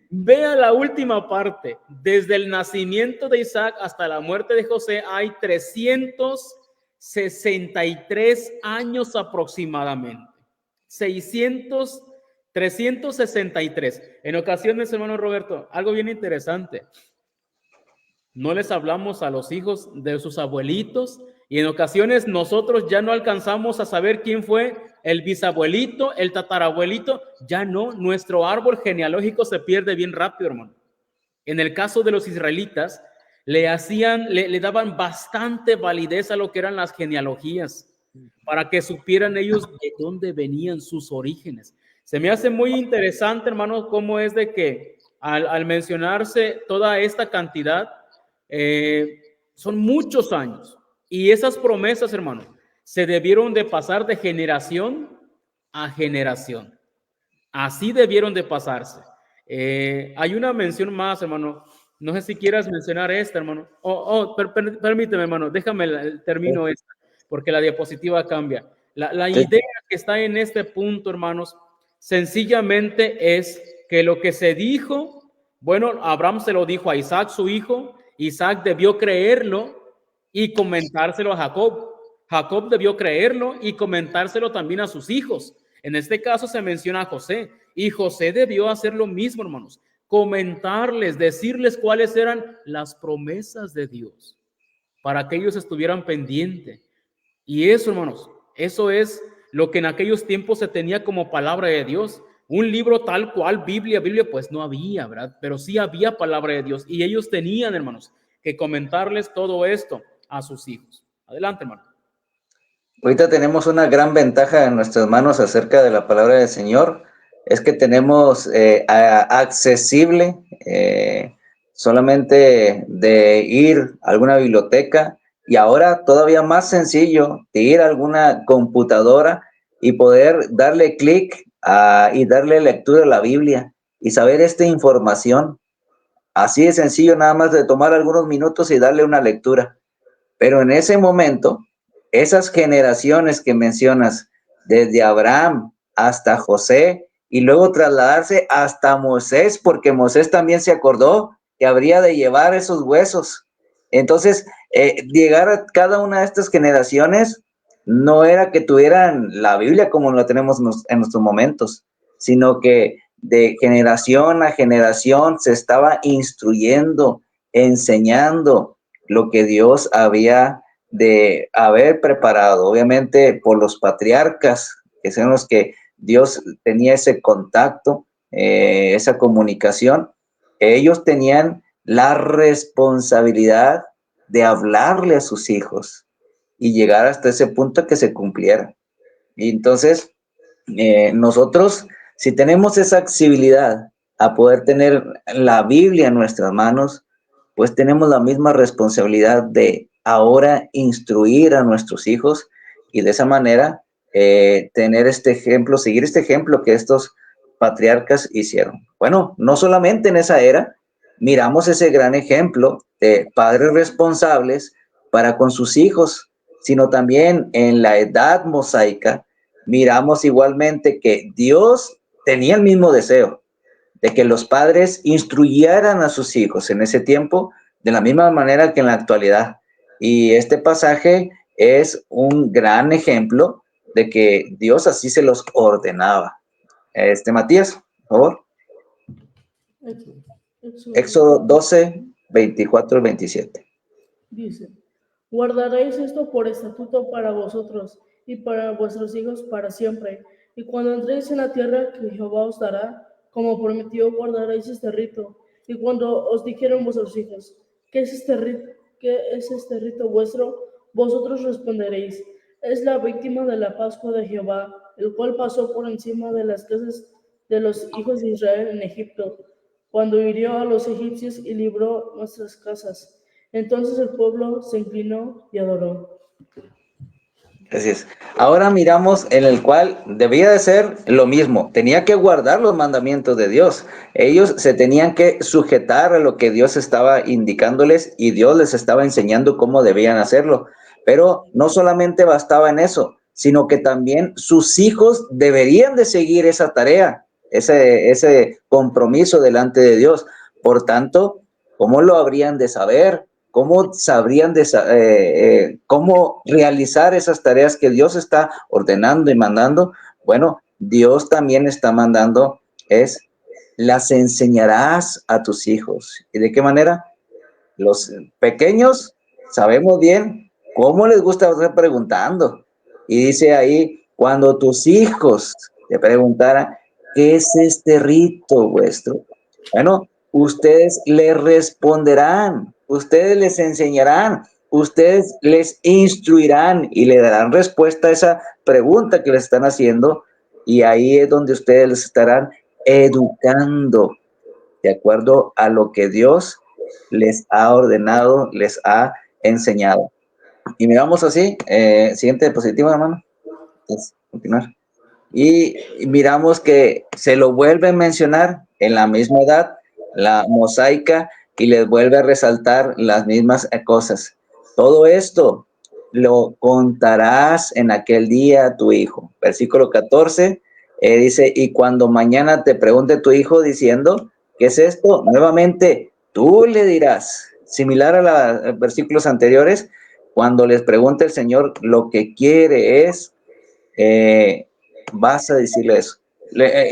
vea la última parte. Desde el nacimiento de Isaac hasta la muerte de José hay 363 años aproximadamente. 363. En ocasiones, hermano Roberto, algo bien interesante. No les hablamos a los hijos de sus abuelitos y en ocasiones nosotros ya no alcanzamos a saber quién fue el bisabuelito, el tatarabuelito. Ya no, nuestro árbol genealógico se pierde bien rápido, hermano. En el caso de los israelitas, le daban bastante validez a lo que eran las genealogías para que supieran ellos de dónde venían sus orígenes. Se me hace muy interesante, hermano, cómo es de que al mencionarse toda esta cantidad, son muchos años. Y esas promesas, hermano, se debieron de pasar de generación a generación. Así debieron de pasarse. Hay una mención más, hermano. No sé si quieras mencionar esta, hermano. Permíteme, hermano. Déjame termino esta, porque la diapositiva cambia. La idea que está en este punto, hermanos, sencillamente es que lo que se dijo, bueno, Abraham se lo dijo a Isaac, su hijo. Isaac debió creerlo y comentárselo a Jacob. Jacob debió creerlo y comentárselo también a sus hijos. En este caso se menciona a José, y José debió hacer lo mismo, hermanos. Comentarles, decirles cuáles eran las promesas de Dios, para que ellos estuvieran pendientes. Y eso, hermanos, eso es lo que en aquellos tiempos se tenía como palabra de Dios. Un libro tal cual, Biblia, pues no había, ¿verdad? Pero sí había palabra de Dios. Y ellos tenían, hermanos, que comentarles todo esto a sus hijos. Adelante, hermano. Ahorita tenemos una gran ventaja en nuestras manos acerca de la palabra del Señor. Es que tenemos accesible solamente de ir a alguna biblioteca, y ahora todavía más sencillo de ir a alguna computadora y poder darle clic y darle lectura a la Biblia y saber esta información. Así de sencillo, nada más de tomar algunos minutos y darle una lectura. Pero en ese momento, esas generaciones que mencionas, desde Abraham hasta José, y luego trasladarse hasta Moisés, porque Moisés también se acordó que habría de llevar esos huesos. Entonces, llegar a cada una de estas generaciones no era que tuvieran la Biblia como la tenemos en nuestros momentos, sino que de generación a generación se estaba instruyendo, enseñando lo que Dios había de haber preparado, obviamente por los patriarcas, que son los que Dios tenía ese contacto, esa comunicación. Ellos tenían la responsabilidad de hablarle a sus hijos y llegar hasta ese punto que se cumpliera. Y entonces, nosotros, si tenemos esa accesibilidad a poder tener la Biblia en nuestras manos, pues tenemos la misma responsabilidad de ahora instruir a nuestros hijos y de esa manera tener este ejemplo, seguir este ejemplo que estos patriarcas hicieron. Bueno, no solamente en esa era, miramos ese gran ejemplo de padres responsables para con sus hijos, sino también en la edad mosaica, miramos igualmente que Dios tenía el mismo deseo de que los padres instruyeran a sus hijos en ese tiempo de la misma manera que en la actualidad. Y este pasaje es un gran ejemplo de que Dios así se los ordenaba. Matías, por favor. Éxodo 12, 24 y 27. Dice, guardaréis esto por estatuto para vosotros y para vuestros hijos para siempre. Y cuando entréis en la tierra que Jehová os dará, como prometió, guardaréis este rito. Y cuando os dijeron vuestros hijos, ¿qué es este rito vuestro? Vosotros responderéis, es la víctima de la Pascua de Jehová, el cual pasó por encima de las casas de los hijos de Israel en Egipto, cuando hirió a los egipcios y libró nuestras casas. Entonces el pueblo se inclinó y adoró. Así es. Ahora miramos en el cual debía de ser lo mismo. Tenía que guardar los mandamientos de Dios. Ellos se tenían que sujetar a lo que Dios estaba indicándoles y Dios les estaba enseñando cómo debían hacerlo. Pero no solamente bastaba en eso, sino que también sus hijos deberían de seguir esa tarea, ese compromiso delante de Dios. Por tanto, ¿cómo lo habrían de saber? ¿Cómo sabrían cómo realizar esas tareas que Dios está ordenando y mandando? Bueno, Dios también está mandando las enseñarás a tus hijos. ¿Y de qué manera? Los pequeños sabemos bien cómo les gusta estar preguntando. Y dice ahí, cuando tus hijos te preguntaran, ¿qué es este rito vuestro? Bueno, ustedes les responderán, ustedes les enseñarán, ustedes les instruirán y le darán respuesta a esa pregunta que les están haciendo, y ahí es donde ustedes les estarán educando de acuerdo a lo que Dios les ha ordenado, les ha enseñado. Y miramos así, siguiente diapositiva, hermano. Entonces, continuar. Y miramos que se lo vuelve a mencionar en la misma edad, la mosaica, y les vuelve a resaltar las mismas cosas. Todo esto lo contarás en aquel día a tu hijo. Versículo 14 dice, y cuando mañana te pregunte tu hijo diciendo, ¿qué es esto? Nuevamente, tú le dirás, similar a los versículos anteriores, cuando les pregunte el Señor, lo que quiere es, vas a decirle eso.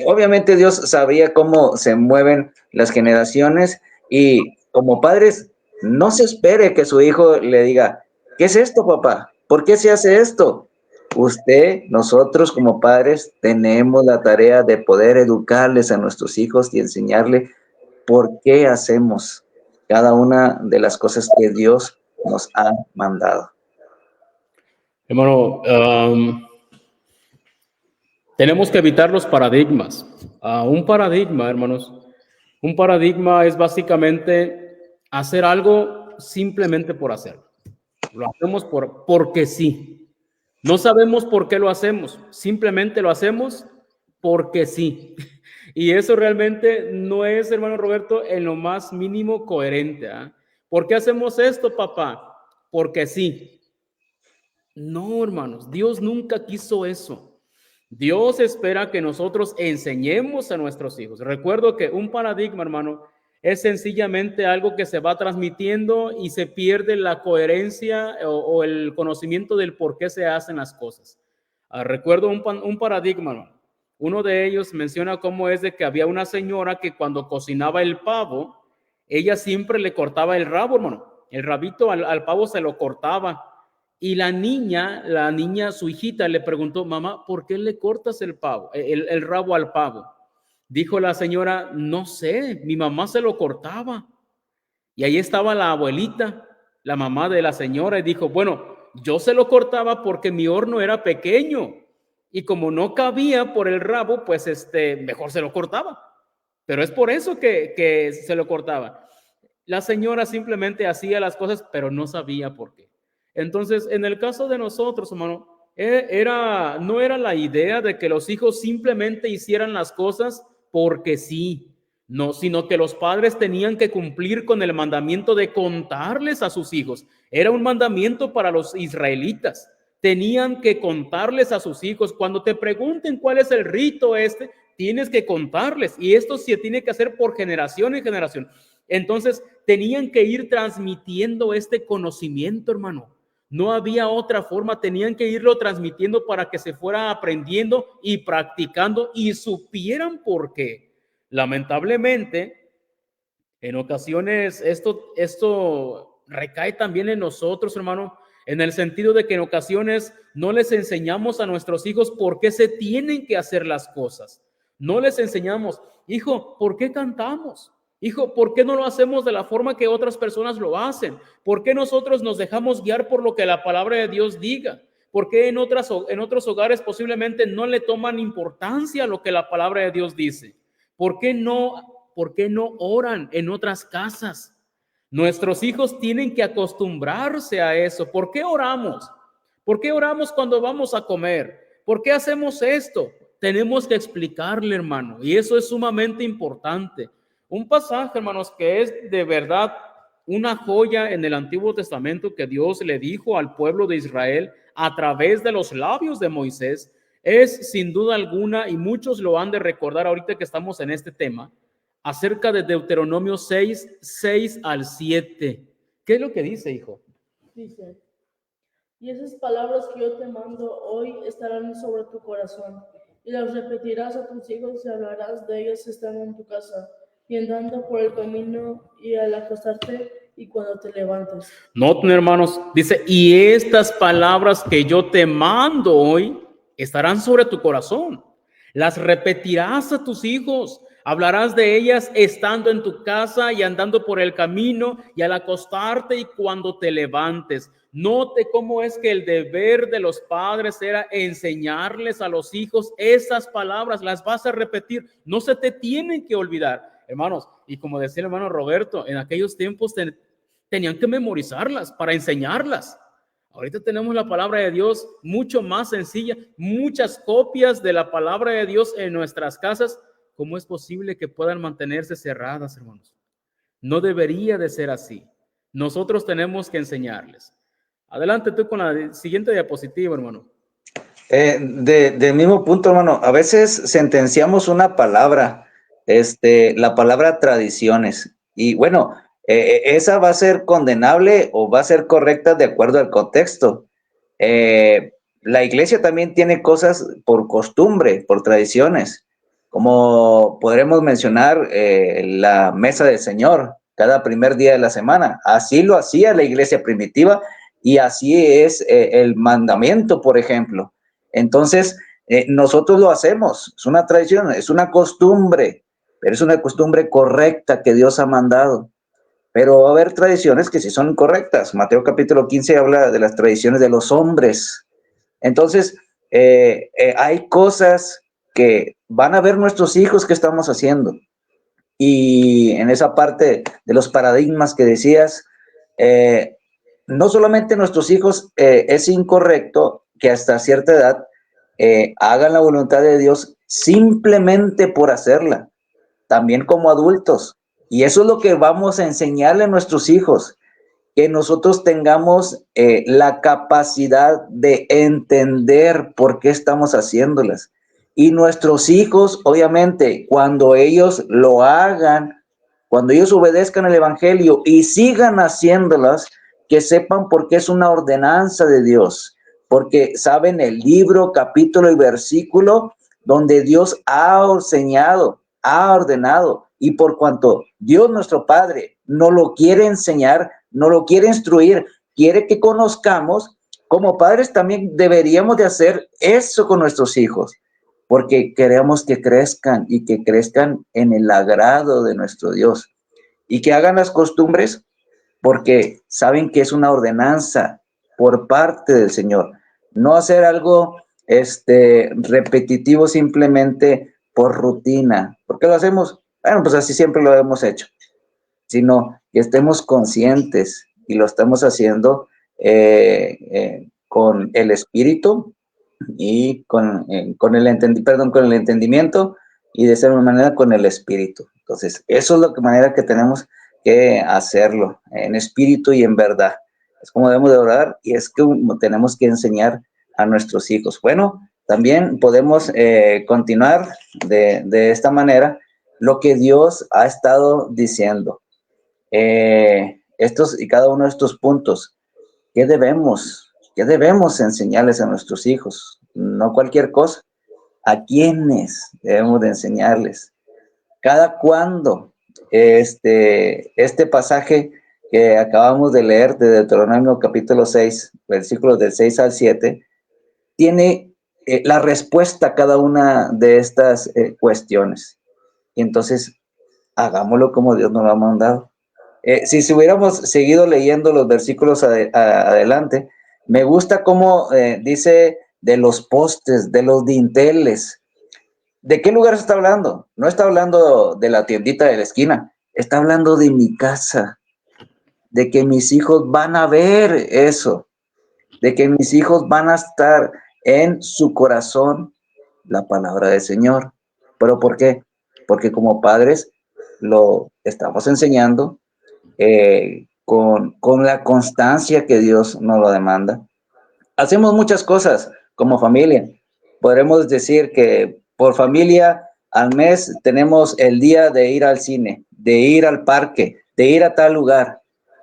Obviamente Dios sabía cómo se mueven las generaciones y como padres, no se espere que su hijo le diga, ¿qué es esto, papá? ¿Por qué se hace esto? Nosotros como padres tenemos la tarea de poder educarles a nuestros hijos y enseñarles por qué hacemos cada una de las cosas que Dios nos ha mandado. Hermano, tenemos que evitar los paradigmas. Un paradigma, hermanos, un paradigma es básicamente hacer algo simplemente por hacerlo. Lo hacemos porque sí. No sabemos por qué lo hacemos, simplemente lo hacemos porque sí. Y eso realmente no es, hermano Roberto, en lo más mínimo coherente. ¿Por qué hacemos esto, papá? Porque sí. No, hermanos, Dios nunca quiso eso. Dios espera que nosotros enseñemos a nuestros hijos. Recuerdo que un paradigma, hermano, es sencillamente algo que se va transmitiendo y se pierde la coherencia o el conocimiento del por qué se hacen las cosas. Recuerdo un paradigma, hermano. Uno de ellos menciona cómo es de que había una señora que cuando cocinaba el pavo, ella siempre le cortaba el rabo, hermano. El rabito al pavo se lo cortaba. Y la niña, su hijita, le preguntó, mamá, ¿por qué le cortas el rabo al pavo? Dijo la señora, no sé, mi mamá se lo cortaba. Y ahí estaba la abuelita, la mamá de la señora, y dijo, bueno, yo se lo cortaba porque mi horno era pequeño. Y como no cabía por el rabo, pues mejor se lo cortaba. pero es por eso que se lo cortaba. La señora simplemente hacía las cosas, pero no sabía por qué. Entonces, en el caso de nosotros, hermano, no era la idea de que los hijos simplemente hicieran las cosas porque sí, no, sino que los padres tenían que cumplir con el mandamiento de contarles a sus hijos. Era un mandamiento para los israelitas. Tenían que contarles a sus hijos. Cuando te pregunten cuál es el rito tienes que contarles. Y esto se tiene que hacer por generación en generación. Entonces, tenían que ir transmitiendo este conocimiento, hermano. No había otra forma, tenían que irlo transmitiendo para que se fuera aprendiendo y practicando y supieran por qué. Lamentablemente, en ocasiones esto recae también en nosotros, hermano, en el sentido de que en ocasiones no les enseñamos a nuestros hijos por qué se tienen que hacer las cosas. No les enseñamos, hijo, ¿por qué cantamos? Hijo, ¿por qué no lo hacemos de la forma que otras personas lo hacen? ¿Por qué nosotros nos dejamos guiar por lo que la palabra de Dios diga? ¿Por qué en otros hogares posiblemente no le toman importancia a lo que la palabra de Dios dice? ¿Por qué no oran en otras casas? Nuestros hijos tienen que acostumbrarse a eso. ¿Por qué oramos? ¿Por qué oramos cuando vamos a comer? ¿Por qué hacemos esto? Tenemos que explicarle, hermano, y eso es sumamente importante. Un pasaje, hermanos, que es de verdad una joya en el Antiguo Testamento que Dios le dijo al pueblo de Israel a través de los labios de Moisés, es sin duda alguna, y muchos lo han de recordar ahorita que estamos en este tema, acerca de Deuteronomio 6 al 7. ¿Qué es lo que dice, hijo? Dice, y esas palabras que yo te mando hoy estarán sobre tu corazón, y las repetirás a tus hijos y hablarás de ellas estando en tu casa, y andando por el camino, y al acostarte, y cuando te levantes. Noten, hermanos, dice, y estas palabras que yo te mando hoy estarán sobre tu corazón. Las repetirás a tus hijos. Hablarás de ellas estando en tu casa y andando por el camino y al acostarte y cuando te levantes. Note cómo es que el deber de los padres era enseñarles a los hijos esas palabras. Las vas a repetir. No se te tienen que olvidar. Hermanos, y como decía el hermano Roberto, en aquellos tiempos tenían que memorizarlas para enseñarlas. Ahorita tenemos la palabra de Dios mucho más sencilla, muchas copias de la palabra de Dios en nuestras casas. ¿Cómo es posible que puedan mantenerse cerradas, hermanos? No debería de ser así. Nosotros tenemos que enseñarles. Adelante tú con la siguiente diapositiva, hermano. Del mismo punto, hermano, a veces sentenciamos una palabra, la palabra tradiciones, y bueno, esa va a ser condenable o va a ser correcta de acuerdo al contexto. La iglesia también tiene cosas por costumbre, por tradiciones, como podremos mencionar la mesa del Señor cada primer día de la semana. Así lo hacía la iglesia primitiva y así es el mandamiento, por ejemplo. Entonces, nosotros lo hacemos, es una tradición, es una costumbre, pero es una costumbre correcta que Dios ha mandado. Pero va a haber tradiciones que sí son incorrectas. Mateo capítulo 15 habla de las tradiciones de los hombres. Entonces, hay cosas que van a ver nuestros hijos que estamos haciendo. Y en esa parte de los paradigmas que decías, no solamente nuestros hijos es incorrecto que hasta cierta edad hagan la voluntad de Dios simplemente por hacerla, también como adultos. Y eso es lo que vamos a enseñarle a nuestros hijos, que nosotros tengamos la capacidad de entender por qué estamos haciéndolas. Y nuestros hijos, obviamente, cuando ellos lo hagan, cuando ellos obedezcan el evangelio y sigan haciéndolas, que sepan por qué es una ordenanza de Dios, porque saben el libro, capítulo y versículo donde Dios ha enseñado, ha ordenado, y por cuanto Dios nuestro Padre no lo quiere enseñar, no lo quiere instruir, quiere que conozcamos, como padres también deberíamos de hacer eso con nuestros hijos, porque queremos que crezcan y que crezcan en el agrado de nuestro Dios y que hagan las costumbres porque saben que es una ordenanza por parte del Señor. No hacer algo repetitivo simplemente por rutina. ¿Por qué lo hacemos? bueno, pues así siempre lo hemos hecho, sino que estemos conscientes y lo estamos haciendo con el espíritu y con el entendimiento y de esa manera con el espíritu. Entonces, eso es la manera que tenemos que hacerlo, en espíritu y en verdad. Es como debemos de orar y es como tenemos que enseñar a nuestros hijos. Bueno, también podemos continuar de esta manera lo que Dios ha estado diciendo. Estos y cada uno de estos puntos, ¿qué debemos enseñarles a nuestros hijos? No cualquier cosa. ¿A quiénes debemos de enseñarles? ¿Cada cuándo? Este pasaje que acabamos de leer de Deuteronomio capítulo 6, versículos del 6 al 7, tiene la respuesta a cada una de estas cuestiones. Y entonces, hagámoslo como Dios nos lo ha mandado. Si hubiéramos seguido leyendo los versículos adelante, me gusta cómo dice de los postes, de los dinteles. ¿De qué lugar se está hablando? No está hablando de la tiendita de la esquina, está hablando de mi casa, de que mis hijos van a ver eso, de que mis hijos van a estar en su corazón la palabra del Señor. ¿Pero por qué? Porque como padres lo estamos enseñando con la constancia que Dios nos lo demanda. Hacemos muchas cosas como familia. Podremos decir que por familia al mes tenemos el día de ir al cine, de ir al parque, de ir a tal lugar.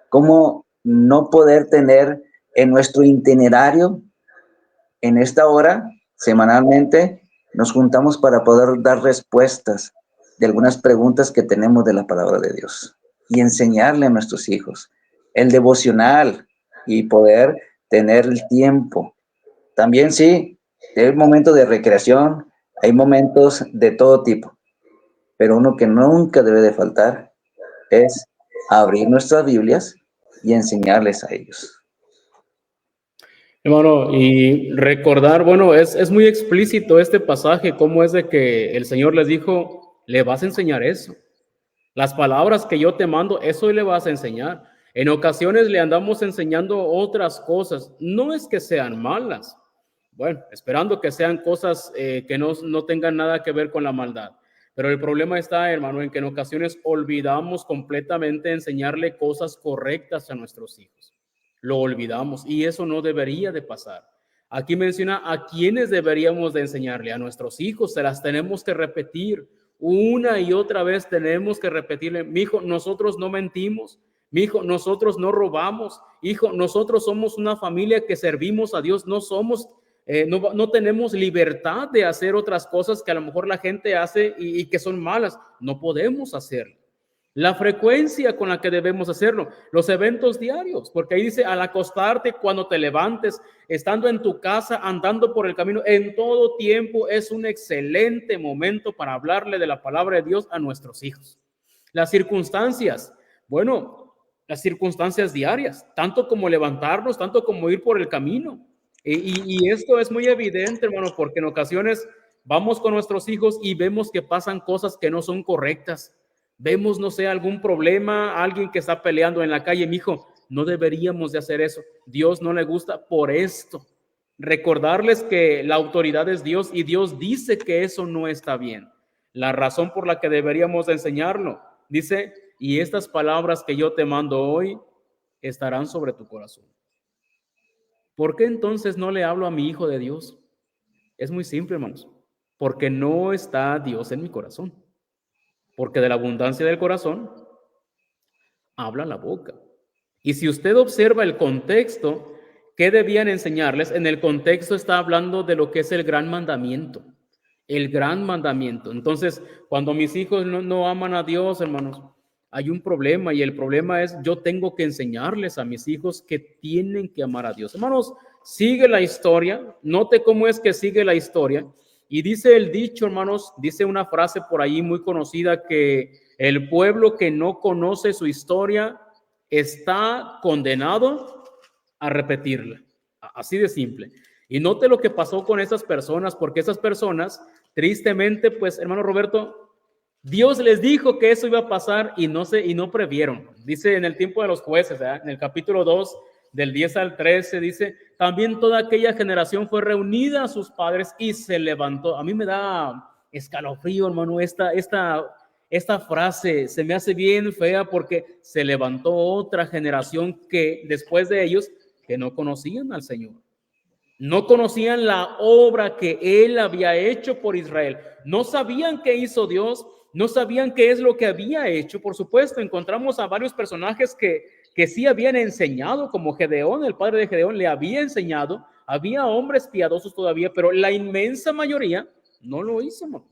¿Cómo no poder tener en nuestro itinerario, en esta hora, semanalmente, nos juntamos para poder dar respuestas de algunas preguntas que tenemos de la palabra de Dios y enseñarle a nuestros hijos el devocional y poder tener el tiempo? También sí, hay momentos de recreación, hay momentos de todo tipo, pero uno que nunca debe de faltar es abrir nuestras Biblias y enseñarles a ellos. Hermano, y recordar, bueno, es muy explícito este pasaje, cómo es de que el Señor les dijo, le vas a enseñar eso. Las palabras que yo te mando, eso le vas a enseñar. En ocasiones le andamos enseñando otras cosas. No es que sean malas. Bueno, esperando que sean cosas que no tengan nada que ver con la maldad. Pero el problema está, hermano, en que en ocasiones olvidamos completamente enseñarle cosas correctas a nuestros hijos. Lo olvidamos y eso no debería de pasar. Aquí menciona a quienes deberíamos de enseñarle. A nuestros hijos se las tenemos que repetir. Una y otra vez tenemos que repetirle, mijo, nosotros no mentimos, mijo, nosotros no robamos, hijo, nosotros somos una familia que servimos a Dios, no tenemos libertad de hacer otras cosas que a lo mejor la gente hace y que son malas, no podemos hacerlo. La frecuencia con la que debemos hacerlo, los eventos diarios, porque ahí dice al acostarte, cuando te levantes, estando en tu casa, andando por el camino, en todo tiempo es un excelente momento para hablarle de la palabra de Dios a nuestros hijos. Las circunstancias, bueno, las circunstancias diarias, tanto como levantarnos, tanto como ir por el camino. Y esto es muy evidente, hermano, porque en ocasiones vamos con nuestros hijos y vemos que pasan cosas que no son correctas. Vemos, no sé, algún problema, alguien que está peleando en la calle, mijo, no deberíamos de hacer eso. Dios no le gusta por esto. Recordarles que la autoridad es Dios y Dios dice que eso no está bien. La razón por la que deberíamos de enseñarlo, dice, y estas palabras que yo te mando hoy estarán sobre tu corazón. ¿Por qué entonces no le hablo a mi hijo de Dios? Es muy simple, hermanos, porque no está Dios en mi corazón. Porque de la abundancia del corazón habla la boca. Y si usted observa el contexto, ¿qué debían enseñarles? En el contexto está hablando de lo que es el gran mandamiento. El gran mandamiento. Entonces, cuando mis hijos no aman a Dios, hermanos, hay un problema y el problema es yo tengo que enseñarles a mis hijos que tienen que amar a Dios. Hermanos, sigue la historia. Note cómo es que sigue la historia. Y dice el dicho, hermanos, dice una frase por ahí muy conocida que el pueblo que no conoce su historia está condenado a repetirla. Así de simple. Y note lo que pasó con esas personas, porque esas personas, tristemente, pues, hermano Roberto, Dios les dijo que eso iba a pasar y no previeron. Dice en el tiempo de los jueces, ¿verdad? En el capítulo 2, del 10 al 13, dice, también toda aquella generación fue reunida a sus padres y se levantó. A mí me da escalofrío, hermano, esta frase se me hace bien fea porque se levantó otra generación que después de ellos que no conocían al Señor. No conocían la obra que Él había hecho por Israel. No sabían qué hizo Dios, no sabían qué es lo que había hecho. Por supuesto, encontramos a varios personajes que sí habían enseñado, como Gedeón, el padre de Gedeón, le había enseñado. Había hombres piadosos todavía, pero la inmensa mayoría no lo hizo, ¿no?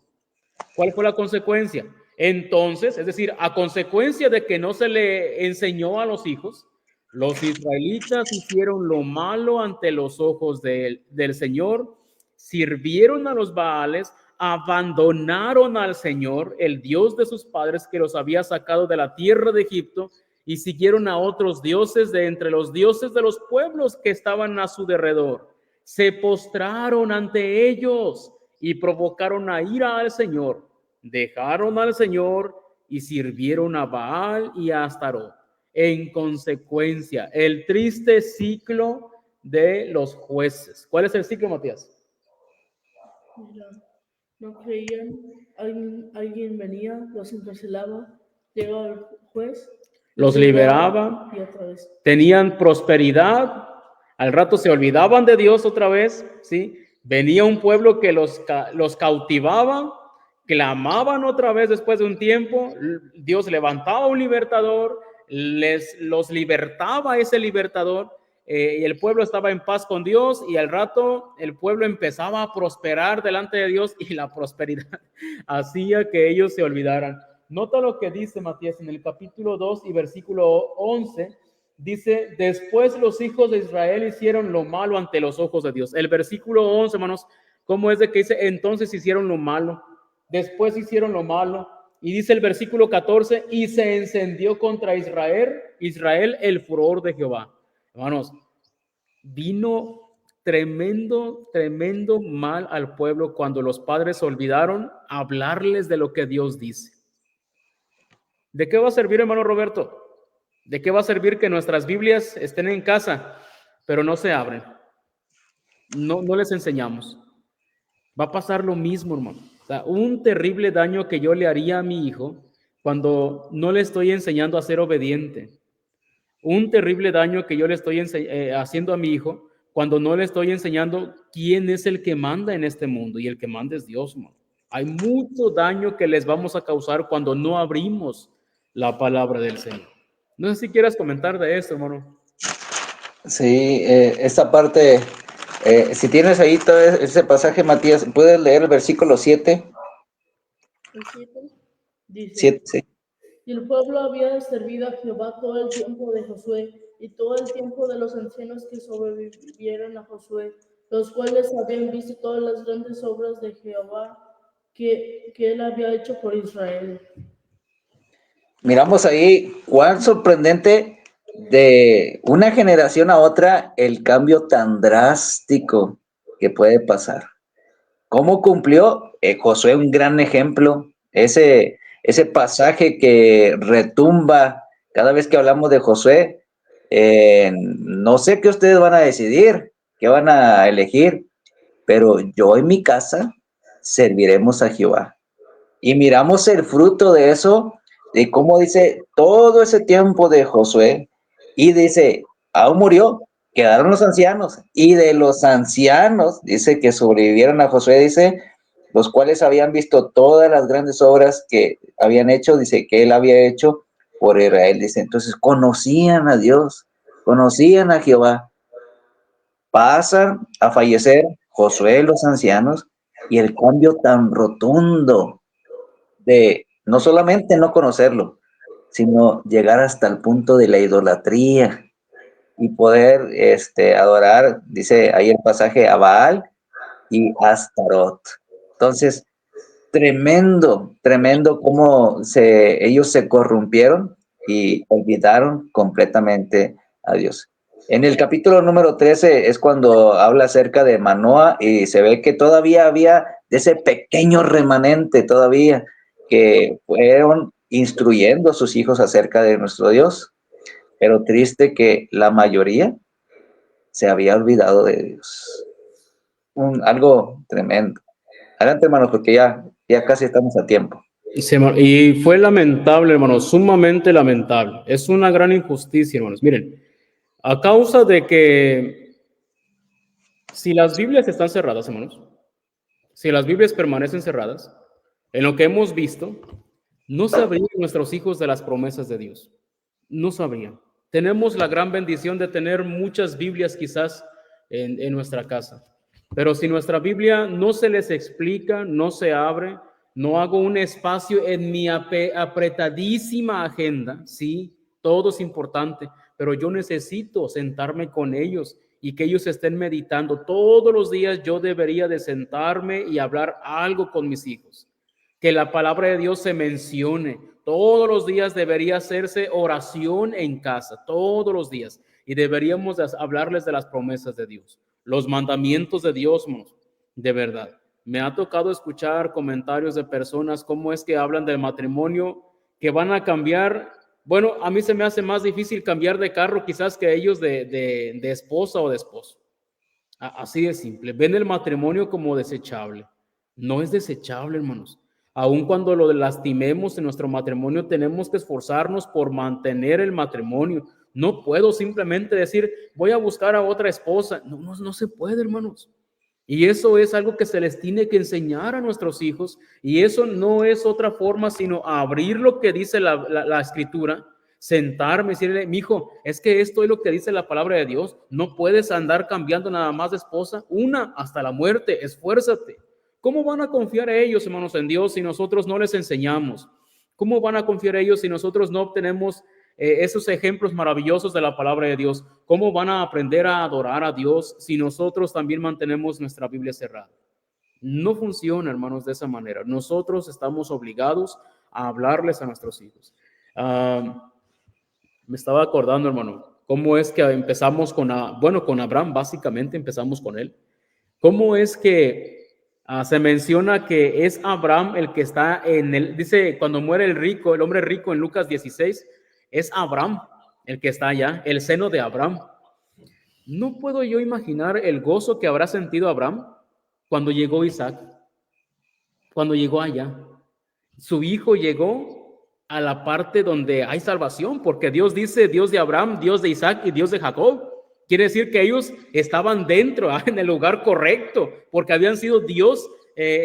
¿Cuál fue la consecuencia? Entonces, es decir, a consecuencia de que no se le enseñó a los hijos, los israelitas hicieron lo malo ante los ojos del Señor, sirvieron a los Baales, abandonaron al Señor, el Dios de sus padres que los había sacado de la tierra de Egipto, y siguieron a otros dioses de entre los dioses de los pueblos que estaban a su derredor. Se postraron ante ellos y provocaron a ira al Señor. Dejaron al Señor y sirvieron a Baal y a Astarot. En consecuencia, el triste ciclo de los jueces. ¿Cuál es el ciclo, Matías? Mira, no creían, alguien venía, los encarcelaba, llegaba el juez, los liberaba, y otra vez. Tenían prosperidad, al rato se olvidaban de Dios otra vez, ¿sí? Venía un pueblo que los cautivaba, clamaban otra vez después de un tiempo, Dios levantaba un libertador, los libertaba ese libertador, y el pueblo estaba en paz con Dios, y al rato el pueblo empezaba a prosperar delante de Dios, y la prosperidad hacía que ellos se olvidaran. Nota lo que dice Matías en el capítulo 2 y versículo 11, dice, después los hijos de Israel hicieron lo malo ante los ojos de Dios. El versículo 11, hermanos, ¿cómo es de que dice, entonces hicieron lo malo, después hicieron lo malo? Y dice el versículo 14, y se encendió contra Israel el furor de Jehová. Hermanos, vino tremendo mal al pueblo cuando los padres olvidaron hablarles de lo que Dios dice. ¿De qué va a servir, hermano Roberto? ¿De qué va a servir que nuestras Biblias estén en casa, pero no se abren? No les enseñamos. Va a pasar lo mismo, hermano. O sea, un terrible daño que yo le haría a mi hijo cuando no le estoy enseñando a ser obediente. Un terrible daño que yo le estoy haciendo a mi hijo cuando no le estoy enseñando quién es el que manda en este mundo, y el que manda es Dios, hermano. Hay mucho daño que les vamos a causar cuando no abrimos la palabra del Señor. No sé si quieras comentar de esto, hermano. Sí, esta parte, si tienes ahí todo ese pasaje, Matías, ¿puedes leer el versículo 7? El 7 dice, 7, sí. y el pueblo había servido a Jehová todo el tiempo de Josué y todo el tiempo de los ancianos que sobrevivieron a Josué, los cuales habían visto todas las grandes obras de Jehová que él había hecho por Israel. Miramos ahí cuán sorprendente de una generación a otra el cambio tan drástico que puede pasar. ¿Cómo cumplió? Josué, un gran ejemplo. Ese pasaje que retumba cada vez que hablamos de Josué. No sé qué ustedes van a decidir, qué van a elegir, pero yo en mi casa serviremos a Jehová. Y miramos el fruto de eso, de cómo dice todo ese tiempo de Josué, y dice, aún murió, quedaron los ancianos, y de los ancianos, dice que sobrevivieron a Josué, dice, los cuales habían visto todas las grandes obras que habían hecho, dice que él había hecho por Israel, dice, entonces conocían a Dios, conocían a Jehová. Pasan a fallecer Josué, los ancianos, y el cambio tan rotundo de no solamente no conocerlo, sino llegar hasta el punto de la idolatría y poder adorar, dice ahí el pasaje, a Baal y Astarot. Entonces, tremendo cómo ellos se corrompieron y olvidaron completamente a Dios. En el capítulo número 13 es cuando habla acerca de Manoah y se ve que todavía había de ese pequeño remanente todavía que fueron instruyendo a sus hijos acerca de nuestro Dios, pero triste que la mayoría se había olvidado de Dios. Algo tremendo. Adelante, hermanos, porque ya casi estamos a tiempo. Y fue lamentable, hermanos, sumamente lamentable. Es una gran injusticia, hermanos. Miren, a causa de que si las Biblias están cerradas, hermanos, si las Biblias permanecen cerradas, en lo que hemos visto, no sabrían nuestros hijos de las promesas de Dios. No sabrían. Tenemos la gran bendición de tener muchas Biblias quizás en nuestra casa. Pero si nuestra Biblia no se les explica, no se abre, no hago un espacio en mi apretadísima agenda, sí, todo es importante, pero yo necesito sentarme con ellos y que ellos estén meditando. Todos los días yo debería de sentarme y hablar algo con mis hijos. Que la palabra de Dios se mencione. Todos los días debería hacerse oración en casa, todos los días. Y deberíamos hablarles de las promesas de Dios, los mandamientos de Dios, de verdad. Me ha tocado escuchar comentarios de personas cómo es que hablan del matrimonio, que van a cambiar. Bueno, a mí se me hace más difícil cambiar de carro quizás que ellos de esposa o de esposo. Así de simple. Ven el matrimonio como desechable. No es desechable, hermanos. Aun cuando lo lastimemos en nuestro matrimonio, tenemos que esforzarnos por mantener el matrimonio. No puedo simplemente decir, voy a buscar a otra esposa. No se puede, hermanos. Y eso es algo que se les tiene que enseñar a nuestros hijos. Y eso no es otra forma sino abrir lo que dice la Escritura, sentarme y decirle, mijo, es que esto es lo que dice la palabra de Dios. No puedes andar cambiando nada más de esposa, una hasta la muerte. Esfuérzate. ¿Cómo van a confiar ellos, hermanos, en Dios si nosotros no les enseñamos? ¿Cómo van a confiar ellos si nosotros no obtenemos esos ejemplos maravillosos de la palabra de Dios? ¿Cómo van a aprender a adorar a Dios si nosotros también mantenemos nuestra Biblia cerrada? No funciona, hermanos, de esa manera. Nosotros estamos obligados a hablarles a nuestros hijos. Me estaba acordando, hermano, cómo es que empezamos con Abraham, básicamente empezamos con él. ¿Cómo es que se menciona que es Abraham el que está dice, cuando muere el hombre rico en Lucas 16, es Abraham el que está allá, el seno de Abraham? No puedo yo imaginar el gozo que habrá sentido Abraham cuando llegó Isaac, cuando llegó allá. Su hijo llegó a la parte donde hay salvación, porque Dios dice, Dios de Abraham, Dios de Isaac y Dios de Jacob. Quiere decir que ellos estaban dentro, en el lugar correcto, porque habían sido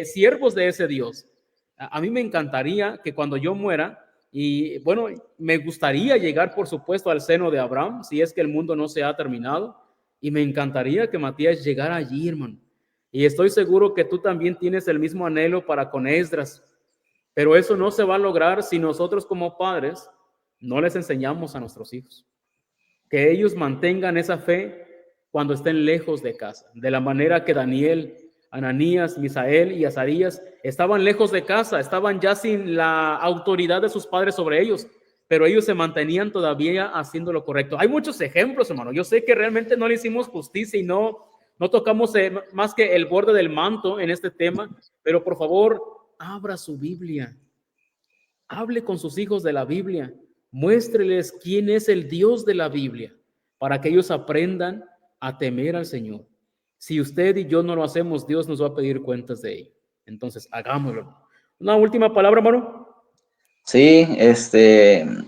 siervos de ese Dios. A mí me encantaría que cuando yo muera, y bueno, me gustaría llegar, por supuesto, al seno de Abraham, si es que el mundo no se ha terminado, y me encantaría que Matías llegara allí, hermano. Y estoy seguro que tú también tienes el mismo anhelo para con Esdras, pero eso no se va a lograr si nosotros como padres no les enseñamos a nuestros hijos. Que ellos mantengan esa fe cuando estén lejos de casa, de la manera que Daniel, Ananías, Misael y Azarías estaban lejos de casa, estaban ya sin la autoridad de sus padres sobre ellos, pero ellos se mantenían todavía haciendo lo correcto. Hay muchos ejemplos, hermano. Yo sé que realmente no le hicimos justicia y no tocamos más que el borde del manto en este tema, pero por favor, abra su Biblia, hable con sus hijos de la Biblia. Muéstreles quién es el Dios de la Biblia para que ellos aprendan a temer al Señor. Si usted y yo no lo hacemos, Dios nos va a pedir cuentas de ello. Entonces, hagámoslo. Una última palabra, hermano. Sí,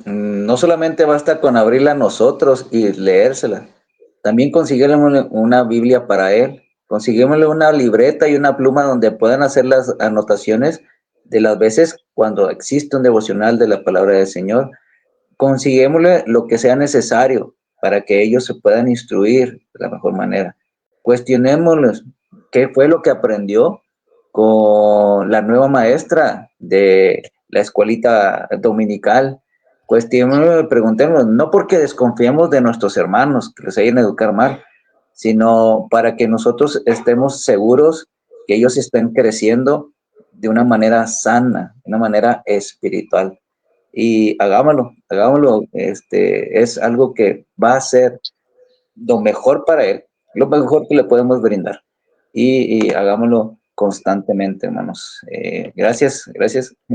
no solamente basta con abrirla nosotros y leérsela. También consiguiémosle una Biblia para él. Consiguiémosle una libreta y una pluma donde puedan hacer las anotaciones de las veces cuando existe un devocional de la palabra del Señor. Consiguémosle lo que sea necesario para que ellos se puedan instruir de la mejor manera. Cuestionémosles qué fue lo que aprendió con la nueva maestra de la escuelita dominical. Cuestionémosle, preguntémosle, no porque desconfiemos de nuestros hermanos que les hayan educar mal, sino para que nosotros estemos seguros que ellos estén creciendo de una manera sana, de una manera espiritual. Y hagámoslo, es algo que va a ser lo mejor para él, lo mejor que le podemos brindar, y hagámoslo constantemente, hermanos. Gracias.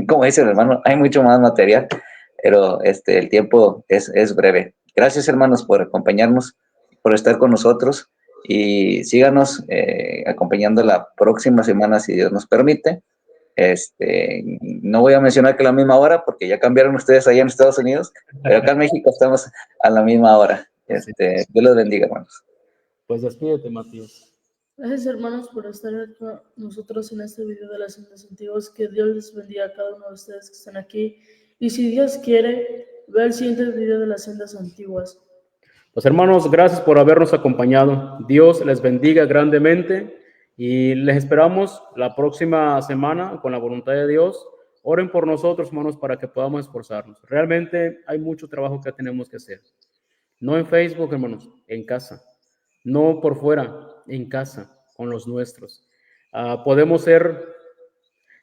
Como dice el hermano, hay mucho más material, pero el tiempo es breve. Gracias, hermanos, por acompañarnos, por estar con nosotros, y síganos acompañando la próxima semana, si Dios nos permite. No voy a mencionar que a la misma hora, porque ya cambiaron ustedes allá en Estados Unidos, pero acá en México estamos a la misma hora. Dios los bendiga, hermanos. Pues despídete, Matías. Gracias, hermanos, por estar con nosotros en este video de las sendas antiguas. Que Dios les bendiga a cada uno de ustedes que están aquí. Y si Dios quiere, ve el siguiente video de las sendas antiguas. Pues hermanos, gracias por habernos acompañado. Dios les bendiga grandemente y les esperamos la próxima semana con la voluntad de Dios. Oren por nosotros, hermanos, para que podamos esforzarnos. Realmente hay mucho trabajo que tenemos que hacer. No en Facebook, hermanos, en casa. No por fuera, en casa, con los nuestros. Podemos ser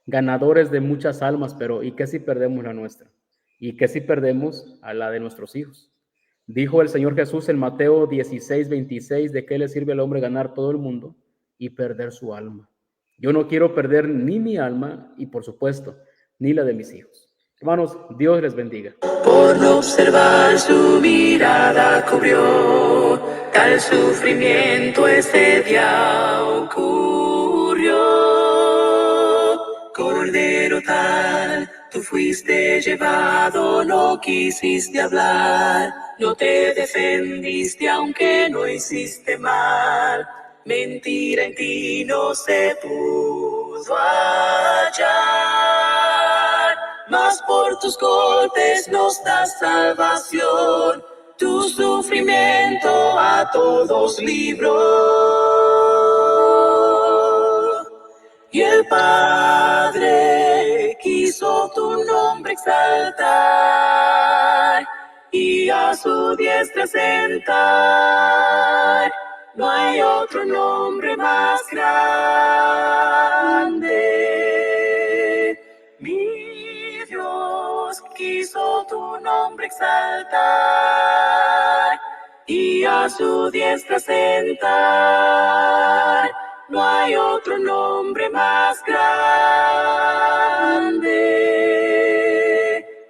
ganadores de muchas almas, pero ¿y qué si perdemos la nuestra? ¿Y qué si perdemos a la de nuestros hijos? Dijo el Señor Jesús en Mateo 16:26, ¿de qué le sirve al hombre ganar todo el mundo y perder su alma? Yo no quiero perder ni mi alma y, por supuesto, ni la de mis hijos. Hermanos, Dios les bendiga. Por no observar su mirada cubrió, tal sufrimiento ese día ocurrió. Cordero tal, tú fuiste llevado, no quisiste hablar, no te defendiste aunque no hiciste mal. Mentira en ti no se pudo hallar, mas por tus golpes nos das salvación, tu sufrimiento a todos libró. Y el Padre quiso tu nombre exaltar y a su diestra sentar. No hay otro nombre más grande. Mi Dios quiso tu nombre exaltar y a su diestra sentar. No hay otro nombre más grande.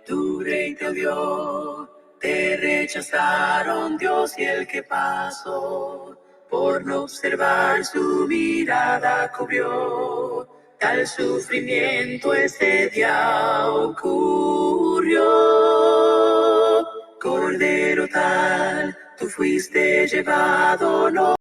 Tu rey te odió, te rechazaron Dios y el que pasó. Por no observar su mirada cubrió, tal sufrimiento ese día ocurrió. Cordero tal, tú fuiste llevado, no